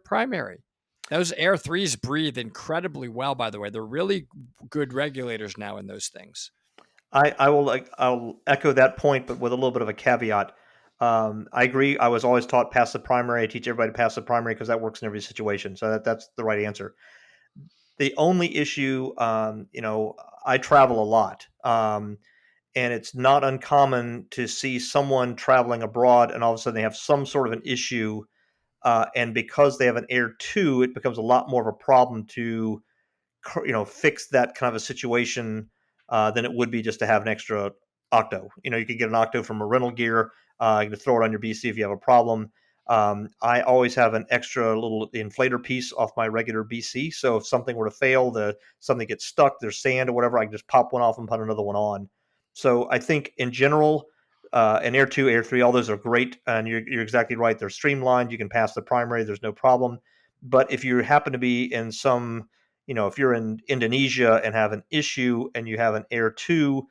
B: primary. Those Air 3s breathe incredibly well, by the way. They're really good regulators now in those things.
C: I'll echo that point, but with a little bit of a caveat. I agree. I was always taught pass the primary. I teach everybody to pass the primary because that works in every situation. So that's the right answer. The only issue, I travel a lot. And it's not uncommon to see someone traveling abroad and all of a sudden they have some sort of an issue. And because they have an Air 2, it becomes a lot more of a problem to fix that kind of a situation than it would be just to have an extra octo. You could get an octo from a rental gear. You can throw it on your BC if you have a problem. I always have an extra little inflator piece off my regular BC. So if something were to fail, something gets stuck, there's sand or whatever, I can just pop one off and put another one on. So I think in general, an Air 2, Air 3, all those are great. And you're exactly right. They're streamlined. You can pass the primary. There's no problem. But if you happen to be in if you're in Indonesia and have an issue and you have an Air 2,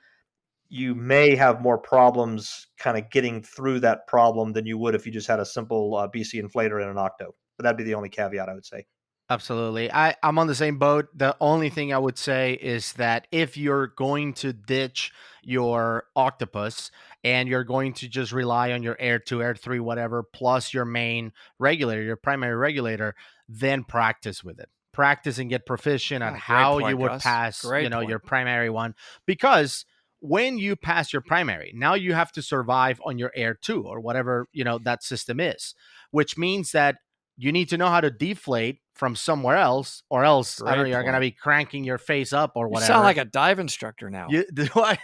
C: you may have more problems kind of getting through that problem than you would if you just had a simple BC inflator and an octo. But that'd be the only caveat I would say.
A: Absolutely. I'm on the same boat. The only thing I would say is that if you're going to ditch your Octopus and you're going to just rely on your Air 2, Air 3, whatever, plus your main regulator, your primary regulator, then practice with it. Practice and get proficient on
B: Great
A: how you
B: point,
A: would
B: Gus.
A: pass,
B: Great
A: your
B: point.
A: primary one. Because when you pass your primary, now you have to survive on your Air 2 or whatever, that system is, which means that you need to know how to deflate from somewhere else, or else I don't know,
B: Great
A: you're going to
B: point.
A: be cranking your face up or
B: You
A: whatever.
B: sound like a dive instructor now.
A: Do I?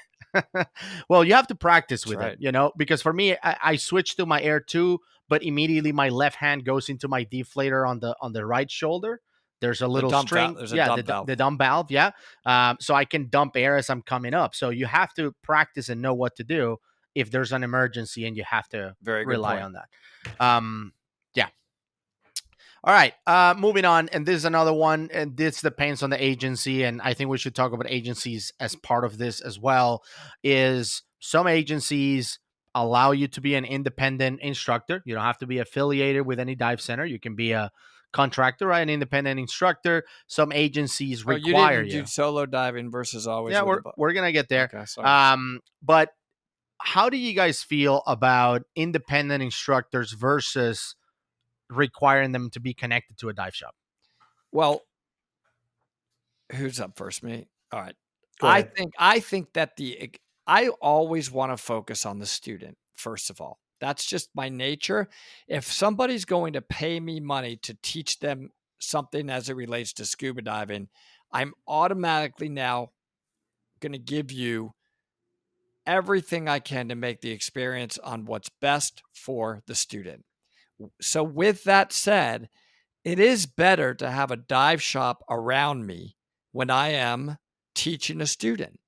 A: Well, you have to practice
B: That's
A: with
B: right.
A: it, because for me, I switched to my Air 2, but immediately my left hand goes into my deflator on the right shoulder. There's a little string.
B: There's a dump valve.
A: The dump valve. Yeah. So I can dump air as I'm coming up. So you have to practice and know what to do if there's an emergency and you have to
B: Very good
A: rely
B: point.
A: on that. Yeah. All right, moving on, and this is another one, and this depends on the agency, and I think we should talk about agencies as part of this as well, is some agencies allow you to be an independent instructor. You don't have to be affiliated with any dive center. You can be a contractor, right? An independent instructor. Some agencies require
B: you didn't do solo diving versus always.
A: Yeah,
B: with
A: we're going to get there.
B: Okay, sorry.
A: But how do you guys feel about independent instructors versus requiring them to be connected to a dive shop?
B: Well, who's up first? Me. All right.
C: Go ahead.
B: I think that I always want to focus on the student first of all. That's just my nature. If somebody's going to pay me money to teach them something as it relates to scuba diving, I'm automatically now going to give you everything I can to make the experience on what's best for the student. So with that said, it is better to have a dive shop around me when I am teaching a student,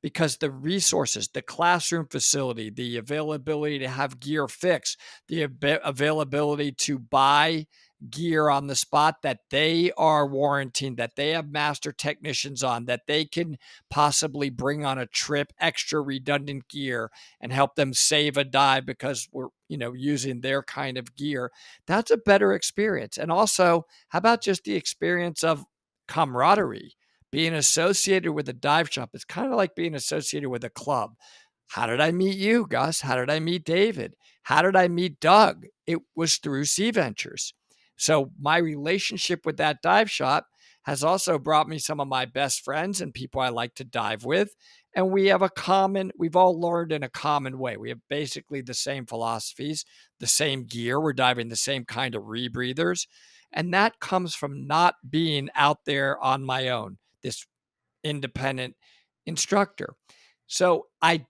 B: because the resources, the classroom facility, the availability to have gear fixed, the availability to buy gear on the spot that they are warranting, that they have master technicians on, that they can possibly bring on a trip extra redundant gear and help them save a dive because we're using their kind of gear. That's a better experience. And also, how about just the experience of camaraderie? Being associated with a dive shop is kind of like being associated with a club. How did I meet you, Gus? How did I meet David? How did I meet Doug? It was through Sea Ventures. So my relationship with that dive shop has also brought me some of my best friends and people I like to dive with. And we've all learned in a common way. We have basically the same philosophies, the same gear. We're diving the same kind of rebreathers. And that comes from not being out there on my own, this independent instructor. So I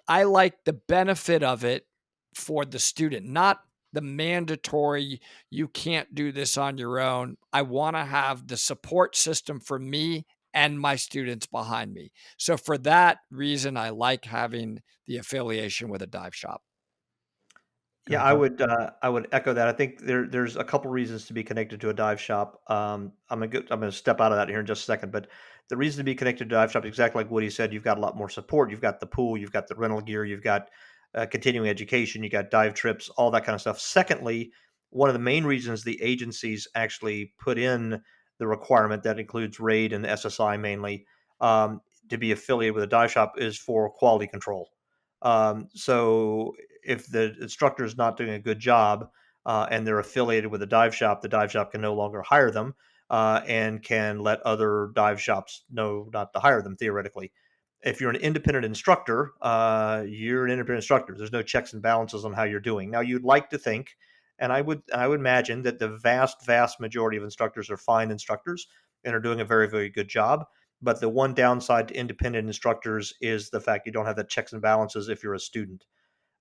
B: like the benefit of it for the student, not the mandatory, you can't do this on your own. I want to have the support system for me and my students behind me. So for that reason, I like having the affiliation with a dive shop.
C: Yeah, I would echo that. I think there's a couple reasons to be connected to a dive shop. I'm gonna step out of that here in just a second, but the reason to be connected to a dive shop is exactly like what he said. You've got a lot more support. You've got the pool. You've got the rental gear. You've got continuing education. You got dive trips, all that kind of stuff. Secondly, one of the main reasons the agencies actually put in the requirement that includes RAID and SSI mainly to be affiliated with a dive shop is for quality control. So if the instructor is not doing a good job and they're affiliated with a dive shop, the dive shop can no longer hire them and can let other dive shops know not to hire them theoretically. If you're an independent instructor, you're an independent instructor. There's no checks and balances on how you're doing. Now, you'd like to think, and I would imagine that the vast majority of instructors are fine instructors and are doing a very, very good job. But the one downside to independent instructors is the fact you don't have the checks and balances if you're a student.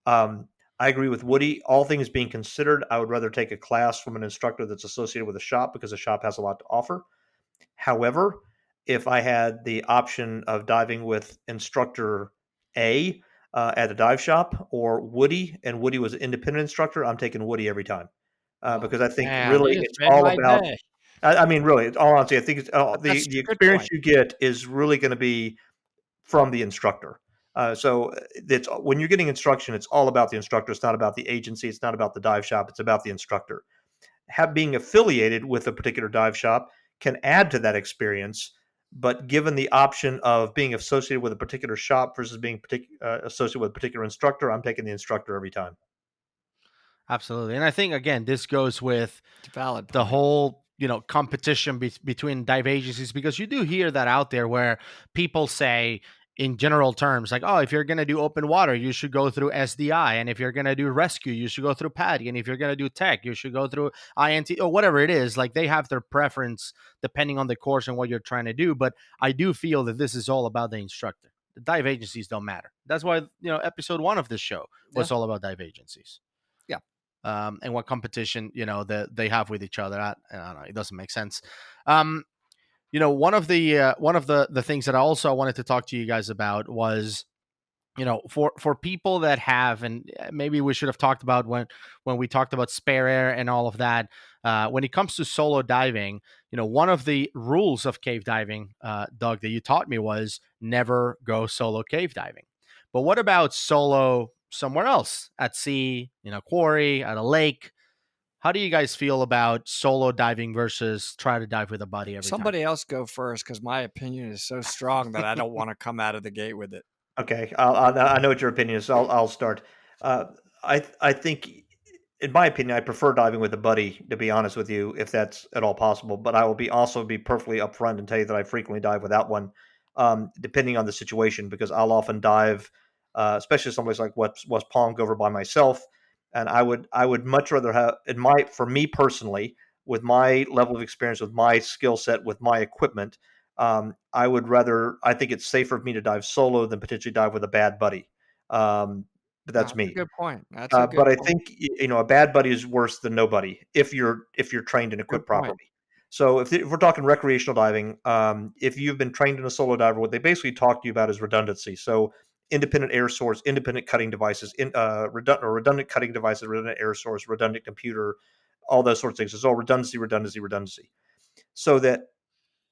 C: Um, I agree with Woody. All things being considered, I would rather take a class from an instructor that's associated with a shop because a shop has a lot to offer. However, if I had the option of diving with instructor A at a dive shop or Woody, and Woody was an independent instructor, I'm taking Woody every time
B: Oh,
C: because I think
B: man,
C: really
B: you just
C: it's
B: made
C: all
B: my
C: about.
B: day.
C: I mean, really, it's all honesty, I think it's
B: That's
C: the
B: a good
C: experience
B: point.
C: you get is really going to be from the instructor. So it's when you're getting instruction, it's all about the instructor. It's not about the agency. It's not about the dive shop. It's about the instructor. Being affiliated with a particular dive shop can add to that experience. But given the option of being associated with a particular shop versus being associated with a particular instructor, I'm taking the instructor every time.
A: Absolutely. And I think, again, this goes with
B: It's a valid
A: the
B: point.
A: whole, competition between dive agencies, because you do hear that out there where people say in general terms, like, oh, if you're going to do open water, you should go through SDI. And if you're going to do rescue, you should go through PADI. And if you're going to do tech, you should go through INT or whatever it is. Like, they have their preference depending on the course and what you're trying to do. But I do feel that this is all about the instructor. The dive agencies don't matter. That's why, episode 1 of this show
B: Yeah.
A: was all about dive agencies.
B: Yeah.
A: And what competition that they have with each other. I don't know, it doesn't make sense. One of the things that I also wanted to talk to you guys about was, for people that have, and maybe we should have talked about when we talked about spare air and all of that. When it comes to solo diving, one of the rules of cave diving, Doug, that you taught me was never go solo cave diving. But what about solo somewhere else at sea, in a quarry, at a lake? How do you guys feel about solo diving versus try to dive with a buddy every time?
B: Somebody else go first because my opinion is so strong that I don't want to come out of the gate with it.
C: Okay, I know what your opinion is. So I'll start. Uh, I think, in my opinion, I prefer diving with a buddy. To be honest with you, if that's at all possible, but I will also be perfectly upfront and tell you that I frequently dive without one, depending on the situation, because I'll often dive, especially someplace like West Palm, go over by myself, and I would much rather have for me personally, with my level of experience, with my skill set, with my equipment. I think it's safer for me to dive solo than potentially dive with a bad buddy. But that's
B: That's a
C: me.
B: good point. That's a good
C: But I
B: point.
C: think a bad buddy is worse than nobody if you're trained and
B: Good
C: equipped
B: point.
C: properly. So if we're talking recreational diving, if you've been trained in a solo diver, what they basically talk to you about is redundancy. So independent air source, independent cutting devices, redundant cutting devices, redundant air source, redundant computer, all those sorts of things. It's all redundancy, redundancy, redundancy. So that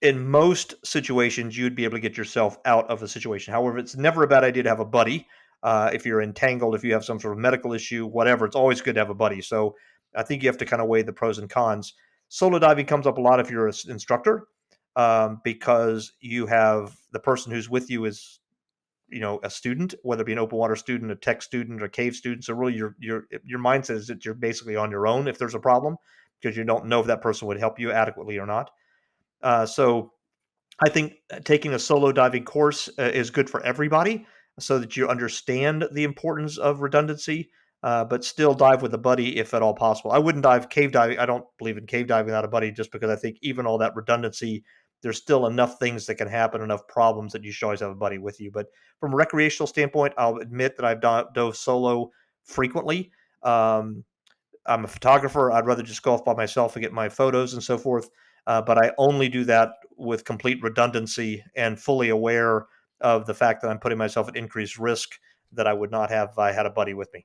C: in most situations, you'd be able to get yourself out of a situation. However, it's never a bad idea to have a buddy. If you're entangled, if you have some sort of medical issue, whatever, it's always good to have a buddy. So I think you have to kind of weigh the pros and cons. Solo diving comes up a lot if you're an instructor, because you have the person who's with you is a student, whether it be an open water student, a tech student, or a cave student. So really, your mindset is that you're basically on your own if there's a problem, because you don't know if that person would help you adequately or not. So I think taking a solo diving course is good for everybody so that you understand the importance of redundancy, but still dive with a buddy if at all possible. I wouldn't dive cave diving. I don't believe in cave diving without a buddy just because I think even all that redundancy, there's still enough things that can happen, enough problems that you should always have a buddy with you. But from a recreational standpoint, I'll admit that I've dove solo frequently. Um, I'm a photographer. I'd rather just go off by myself and get my photos and so forth. But I only do that with complete redundancy and fully aware of the fact that I'm putting myself at increased risk that I would not have if I had a buddy with me.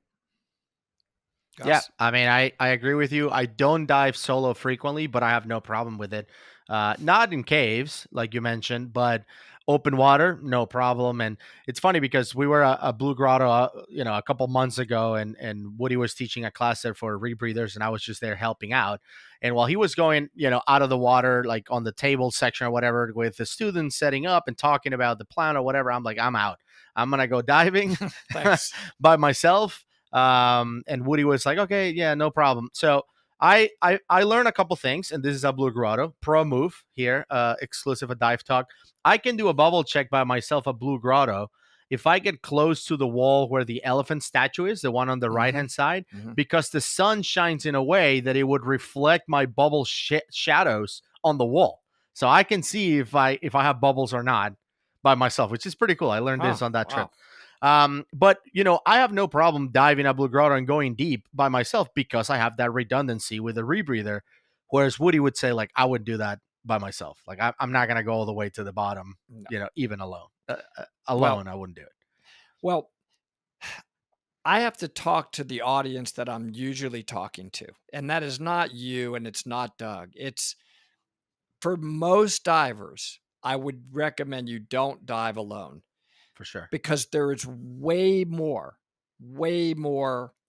A: Yeah,
B: Gus?
A: I mean, I agree with you. I don't dive solo frequently, but I have no problem with it. Not in caves, like you mentioned, but open water, no problem. And it's funny because we were a Blue Grotto, a couple months ago, and Woody was teaching a class there for rebreathers, and I was just there helping out. And while he was going, out of the water, like on the table section or whatever, with the students setting up and talking about the plan or whatever, I'm like, I'm out. I'm gonna go diving
B: Thanks.
A: by myself. And Woody was like, okay, yeah, no problem. So I learned a couple things, and this is a Blue Grotto pro move here, exclusive of Dive Talk. I can do a bubble check by myself at Blue Grotto if I get close to the wall where the elephant statue is, the one on the right hand side, because the sun shines in a way that it would reflect my bubble shadows on the wall. So I can see if I have bubbles or not by myself, which is pretty cool. I learned this on that trip. But I have no problem diving at Blue Grotto and going deep by myself because I have that redundancy with a rebreather. Whereas Woody would say, like, I would do that by myself. Like, I'm not going to go all the way to the bottom,
B: No.
A: even alone. Alone, I wouldn't do it.
B: Well, I have to talk to the audience that I'm usually talking to, and that is not you, and it's not Doug. It's for most divers, I would recommend you don't dive alone.
A: For sure.
B: Because there is way more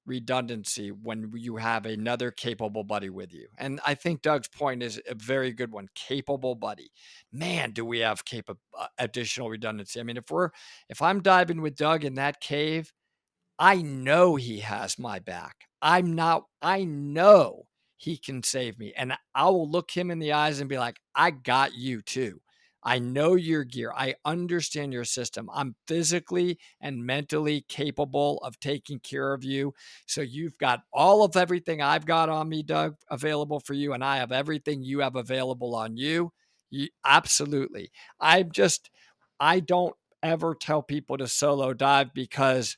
B: redundancy when you have another capable buddy with you. And I think Doug's point is a very good one. Capable buddy. Man, do we have additional redundancy. I mean, if I'm diving with Doug in that cave, I know he has my back. I know he can save me. And I will look him in the eyes and be like, I got you too. I know your gear. I understand your system. I'm physically and mentally capable of taking care of you. So you've got all of everything I've got on me, Doug, available for you. And I have everything you have available on you. Absolutely. I don't ever tell people to solo dive because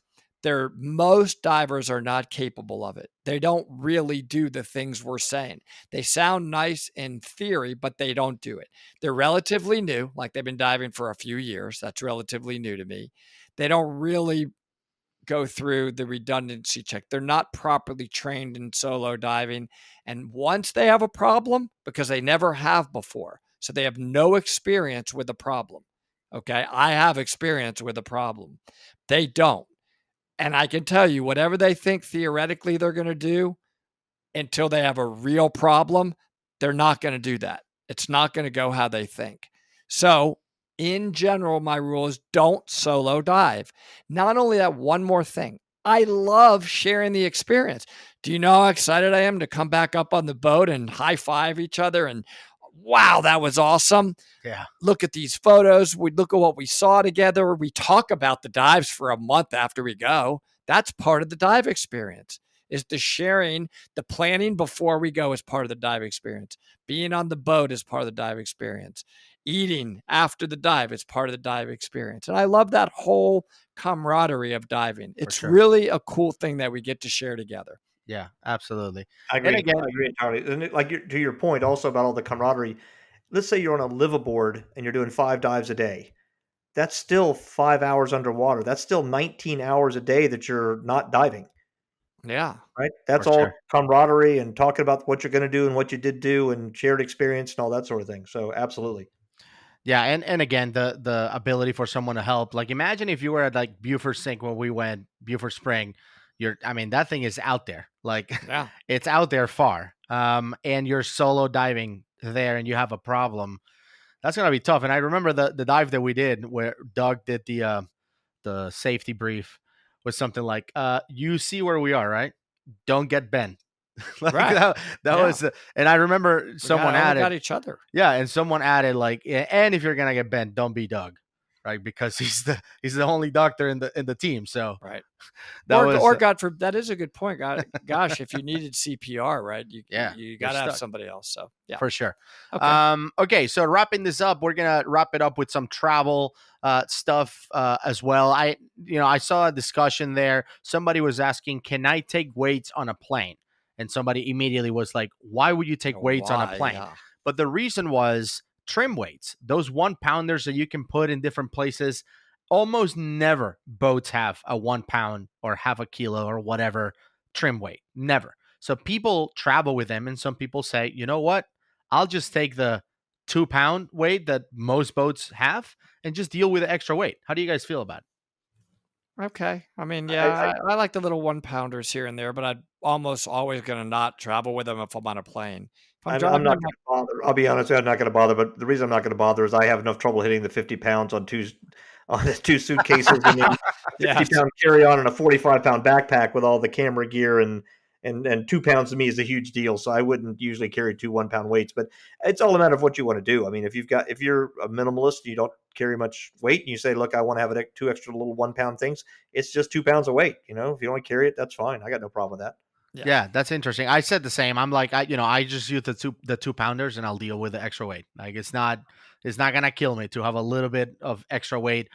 B: most divers are not capable of it. They don't really do the things we're saying. They sound nice in theory, but they don't do it. They're relatively new, like they've been diving for a few years. That's relatively new to me. They don't really go through the redundancy check. They're not properly trained in solo diving. And once they have a problem, because they never have before, so they have no experience with a problem. Okay. I have experience with a problem. They don't. And I can tell you, whatever they think theoretically they're going to do until they have a real problem, they're not going to do that. It's not going to go how they think. So, in general, my rule is don't solo dive. Not only that, one more thing. I love sharing the experience. Do you know how excited I am to come back up on the boat and high five each other and wow, that was awesome.
A: Yeah.
B: Look at these photos. We look at what we saw together. We talk about the dives for a month after we go. That's part of the dive experience, is the sharing, the planning before we go is part of the dive experience. Being on the boat is part of the dive experience. Eating after the dive is part of the dive experience. And I love that whole camaraderie of diving. It's really a cool thing that we get to share together.
A: Yeah, absolutely.
C: I agree.
A: And again,
C: I agree entirely. And to your point also about all the camaraderie, let's say you're on a liveaboard and you're doing 5 dives a day. That's still 5 hours underwater. That's still 19 hours a day that you're not diving.
B: Yeah.
C: Right? That's
A: For
C: all
A: sure.
C: camaraderie and talking about what you're going to do and what you did do and shared experience and all that sort of thing. So absolutely.
A: Yeah, and again, the ability for someone to help. Like, imagine if you were at like Beaufort Sink when we went, Beaufort Spring. I mean, that thing is out there. Like,
B: Yeah.
A: it's out there far. And you're solo diving there, and you have a problem. That's gonna be tough. And I remember the dive that we did where Doug did the safety brief was something like, "You see where we are, right? Don't get bent." Like,
B: Right.
A: that
B: Yeah.
A: was, and I remember someone
B: got
A: added,
B: each other.
A: yeah, and someone added like, and if you're gonna get bent, don't be Doug, right? Because he's the only doctor in the team. So
B: Right.
A: that
B: Or
A: was,
B: God forbid, that is a good point. Gosh, if you needed CPR, right, you
A: yeah,
B: got to have
A: stuck.
B: somebody else. So yeah.
A: For sure.
B: Okay.
A: Okay, so wrapping this up, we're gonna wrap it up with some travel stuff as well. I saw a discussion there. Somebody was asking, "Can I take weights on a plane?" And somebody immediately was like, "Why would you take weights on a
B: Why?
A: plane?"
B: Yeah.
A: But the reason was trim weights. Those 1-pounders that you can put in different places. Almost never boats have a 1 pound or half a kilo or whatever trim weight. Never. So people travel with them, and some people say, you know what? I'll just take the 2 pound weight that most boats have and just deal with the extra weight. How do you guys feel about it?
B: Okay. I mean,
C: I,
B: yeah, I like the little 1-pounders here and there, but I'm almost always going to not travel with them if I'm on a plane. If I'm
C: I'm
B: driving
C: not
B: in
C: going to bother. I'll be honest, I'm not going to bother. But the reason I'm not going to bother is I have enough trouble hitting the 50 pounds on on the 2 suitcases and then 50-pound carry-on and a 45-pound backpack with all the camera gear and 2 pounds to me is a huge deal. So I wouldn't usually carry 2 1-pound weights, but it's all a matter of what you want to do. I mean, if you're a minimalist, you don't carry much weight, and you say, look, I want to have 2 extra little 1 pound things. It's just 2 pounds of weight. If you want to carry it, that's fine. I got no problem with that.
A: Yeah, that's interesting. I said the same. I'm like, I just use the 2 pounders, and I'll deal with the extra weight. Like it's not gonna kill me to have a little bit of extra weight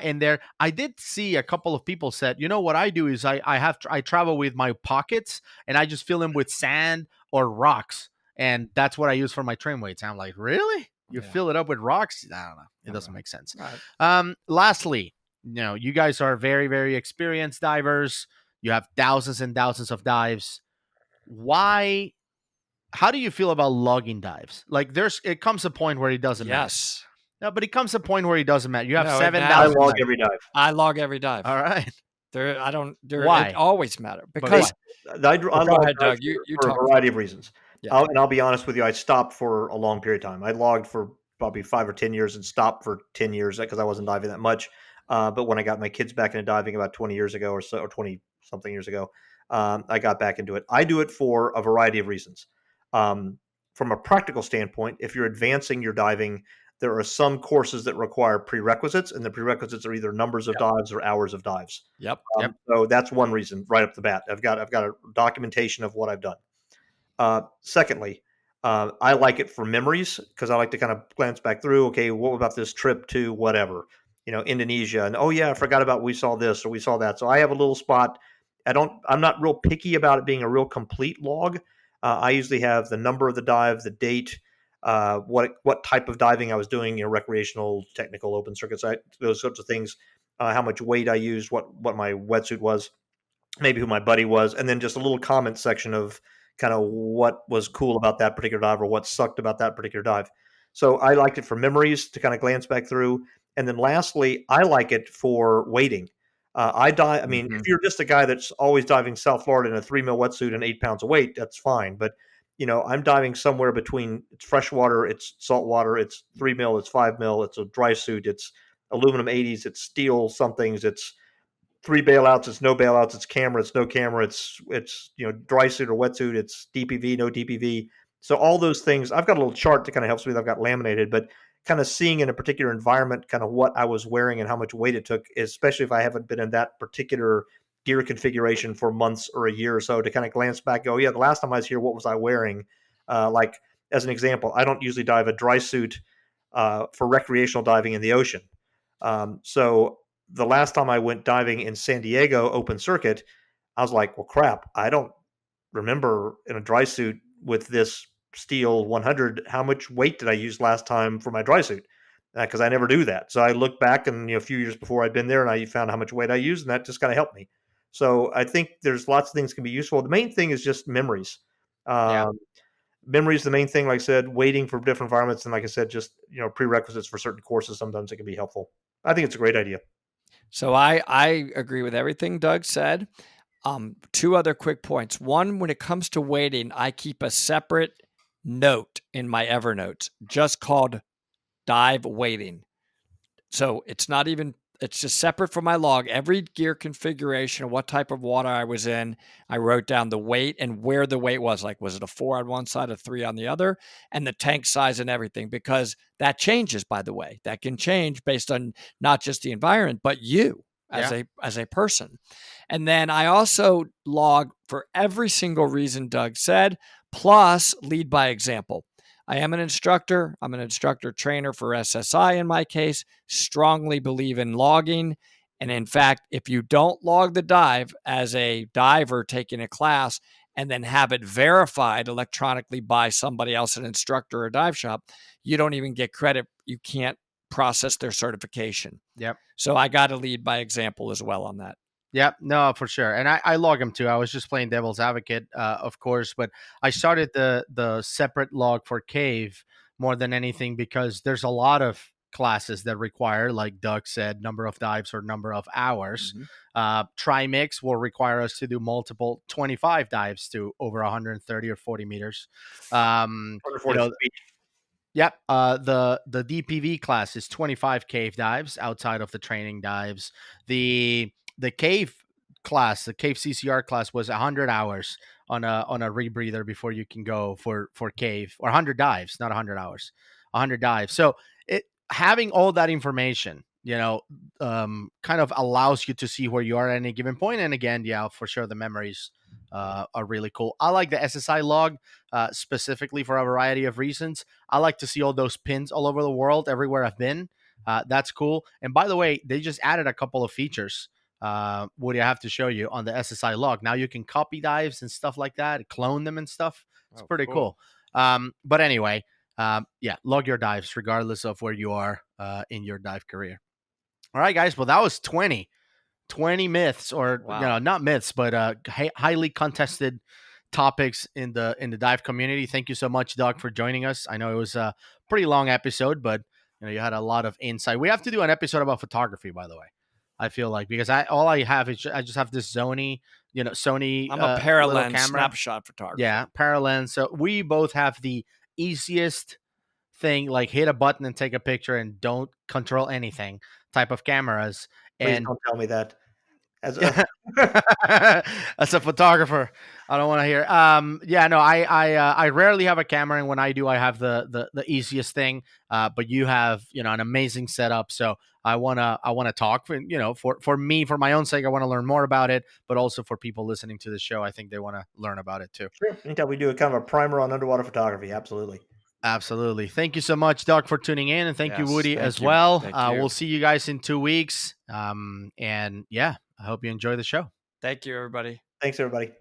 A: in there. I did see a couple of people said, what I do is I travel with my pockets, and I just fill them with sand or rocks, and that's what I use for my trim weights. I'm like, really? You fill it up with rocks? I don't know. It doesn't make sense. Right. Lastly, you guys are very, very experienced divers. You have thousands and thousands of dives. How do you feel about logging dives? Like it comes a point where it doesn't matter.
B: Yes.
A: No, but it comes a point where it doesn't matter. You have
B: No,
A: 7,000.
C: I log every dive.
B: I log every dive.
A: All right.
B: Why? It always matter because
C: I
B: go
C: log
B: ahead, Doug.
C: for a variety of reasons.
B: Yeah.
C: And I'll be honest with you, I stopped for a long period of time. I logged for probably 5 or 10 years and stopped for 10 years because I wasn't diving that much. But when I got my kids back into diving about 20 years ago or so, or 20 something years ago, I got back into it. I do it for a variety of reasons. From a practical standpoint, if you're advancing your diving, there are some courses that require prerequisites, and the prerequisites are either numbers of dives or hours of dives.
B: Yep.
C: So that's one reason right up the bat. I've got a documentation of what I've done. Secondly, I like it for memories because I like to kind of glance back through. Okay, what about this trip to whatever, Indonesia, and oh yeah, I forgot about we saw this or we saw that. So I have a little spot. I'm not real picky about it being a real complete log. I usually have the number of the dive, the date, what type of diving I was doing, recreational, technical, open circuit site, those sorts of things, how much weight I used, what my wetsuit was, maybe who my buddy was, and then just a little comment section of kind of what was cool about that particular dive or what sucked about that particular dive. So I liked it for memories to kind of glance back through. And then lastly, I like it for weighting. I mean, if you're just a guy that's always diving South Florida in a 3 mil wetsuit and 8 pounds of weight, that's fine. But, I'm diving somewhere between it's freshwater, it's saltwater, it's 3 mil, it's 5 mil, it's a dry suit, it's aluminum 80s, it's steel somethings, it's 3 bailouts, it's no bailouts, it's camera, it's no camera, it's dry suit or wetsuit, it's DPV, no DPV. So all those things, I've got a little chart that kind of helps me that I've got laminated, but kind of seeing in a particular environment kind of what I was wearing and how much weight it took, especially if I haven't been in that particular gear configuration for months or a year or so, to kind of glance back, go, yeah, the last time I was here, what was I wearing? Like as an example, I don't usually dive a dry suit for recreational diving in the ocean. So the last time I went diving in San Diego open circuit, I was like, well, crap, I don't remember in a dry suit with this steel 100, how much weight did I use last time for my dry suit? Because I never do that. So I looked back and a few years before I'd been there and I found how much weight I used, and that just kind of helped me. So I think there's lots of things can be useful. The main thing is just memories. Memories, the main thing, like I said, waiting for different environments. And like I said, just, prerequisites for certain courses. Sometimes it can be helpful. I think it's a great idea.
B: So I agree with everything Doug said. 2 other quick points. One, when it comes to weighting, I keep a separate note in my Evernote just called dive weighting. So it's just separate from my log. Every gear configuration, what type of water I was in, I wrote down the weight and where the weight was. Like, was it a 4 on one side, a 3 on the other, and the tank size and everything, because that changes, by the way. That can change based on not just the environment, but you as a person. And then I also log for every single reason Doug said, plus lead by example. I am an instructor. I'm an instructor trainer for SSI in my case. Strongly believe in logging. And in fact, if you don't log the dive as a diver taking a class and then have it verified electronically by somebody else, an instructor or dive shop, you don't even get credit. You can't process their certification.
A: Yep.
B: So I got to lead by example as well on that.
A: Yep. No, for sure. And I log them too. I was just playing devil's advocate, of course, but I started the separate log for cave more than anything because there's a lot of classes that require, like Doug said, number of dives or number of hours. Trimix will require us to do multiple 25 dives to over 130 or 40 meters.
C: 140 feet.
A: Yep. The DPV class is 25 cave dives outside of the training dives. The cave class, the cave CCR class, was 100 hours on a rebreather before you can go for cave, or 100 dives, not 100 hours, 100 dives. So it having all that information, kind of allows you to see where you are at any given point. And again, yeah, for sure, the memories are really cool. I like the SSI log specifically for a variety of reasons. I like to see all those pins all over the world, everywhere I've been. That's cool. And by the way, they just added a couple of features. Woody, I have to show you on the SSI log. Now you can copy dives and stuff like that, clone them and stuff. It's pretty cool. But anyway, yeah, log your dives regardless of where you are in your dive career. All right, guys. Well, that was 20 myths, or not myths, but highly contested topics in the dive community. Thank you so much, Doug, for joining us. I know it was a pretty long episode, but you had a lot of insight. We have to do an episode about photography, by the way. I feel like, because I just have this Sony.
B: I'm a paralens
A: camera.
B: snapshot photographer.
A: Yeah, paralens. So we both have the easiest thing, like hit a button and take a picture and don't control anything type of cameras.
C: Please
A: And
C: don't tell me that. As
A: a photographer, I don't want to hear. I rarely have a camera, and when I do, I have the easiest thing. But you have an amazing setup, so I wanna talk for me, for my own sake. I want to learn more about it, but also for people listening to the show, I think they want to learn about it too.
C: Sure. Anytime we do a kind of a primer on underwater photography, absolutely.
A: Absolutely. Thank you so much, Doug, for tuning in, and thank you, Woody, as well. We'll see you guys in 2 weeks. And yeah, I hope you enjoy the show.
B: Thank you, everybody.
C: Thanks, everybody.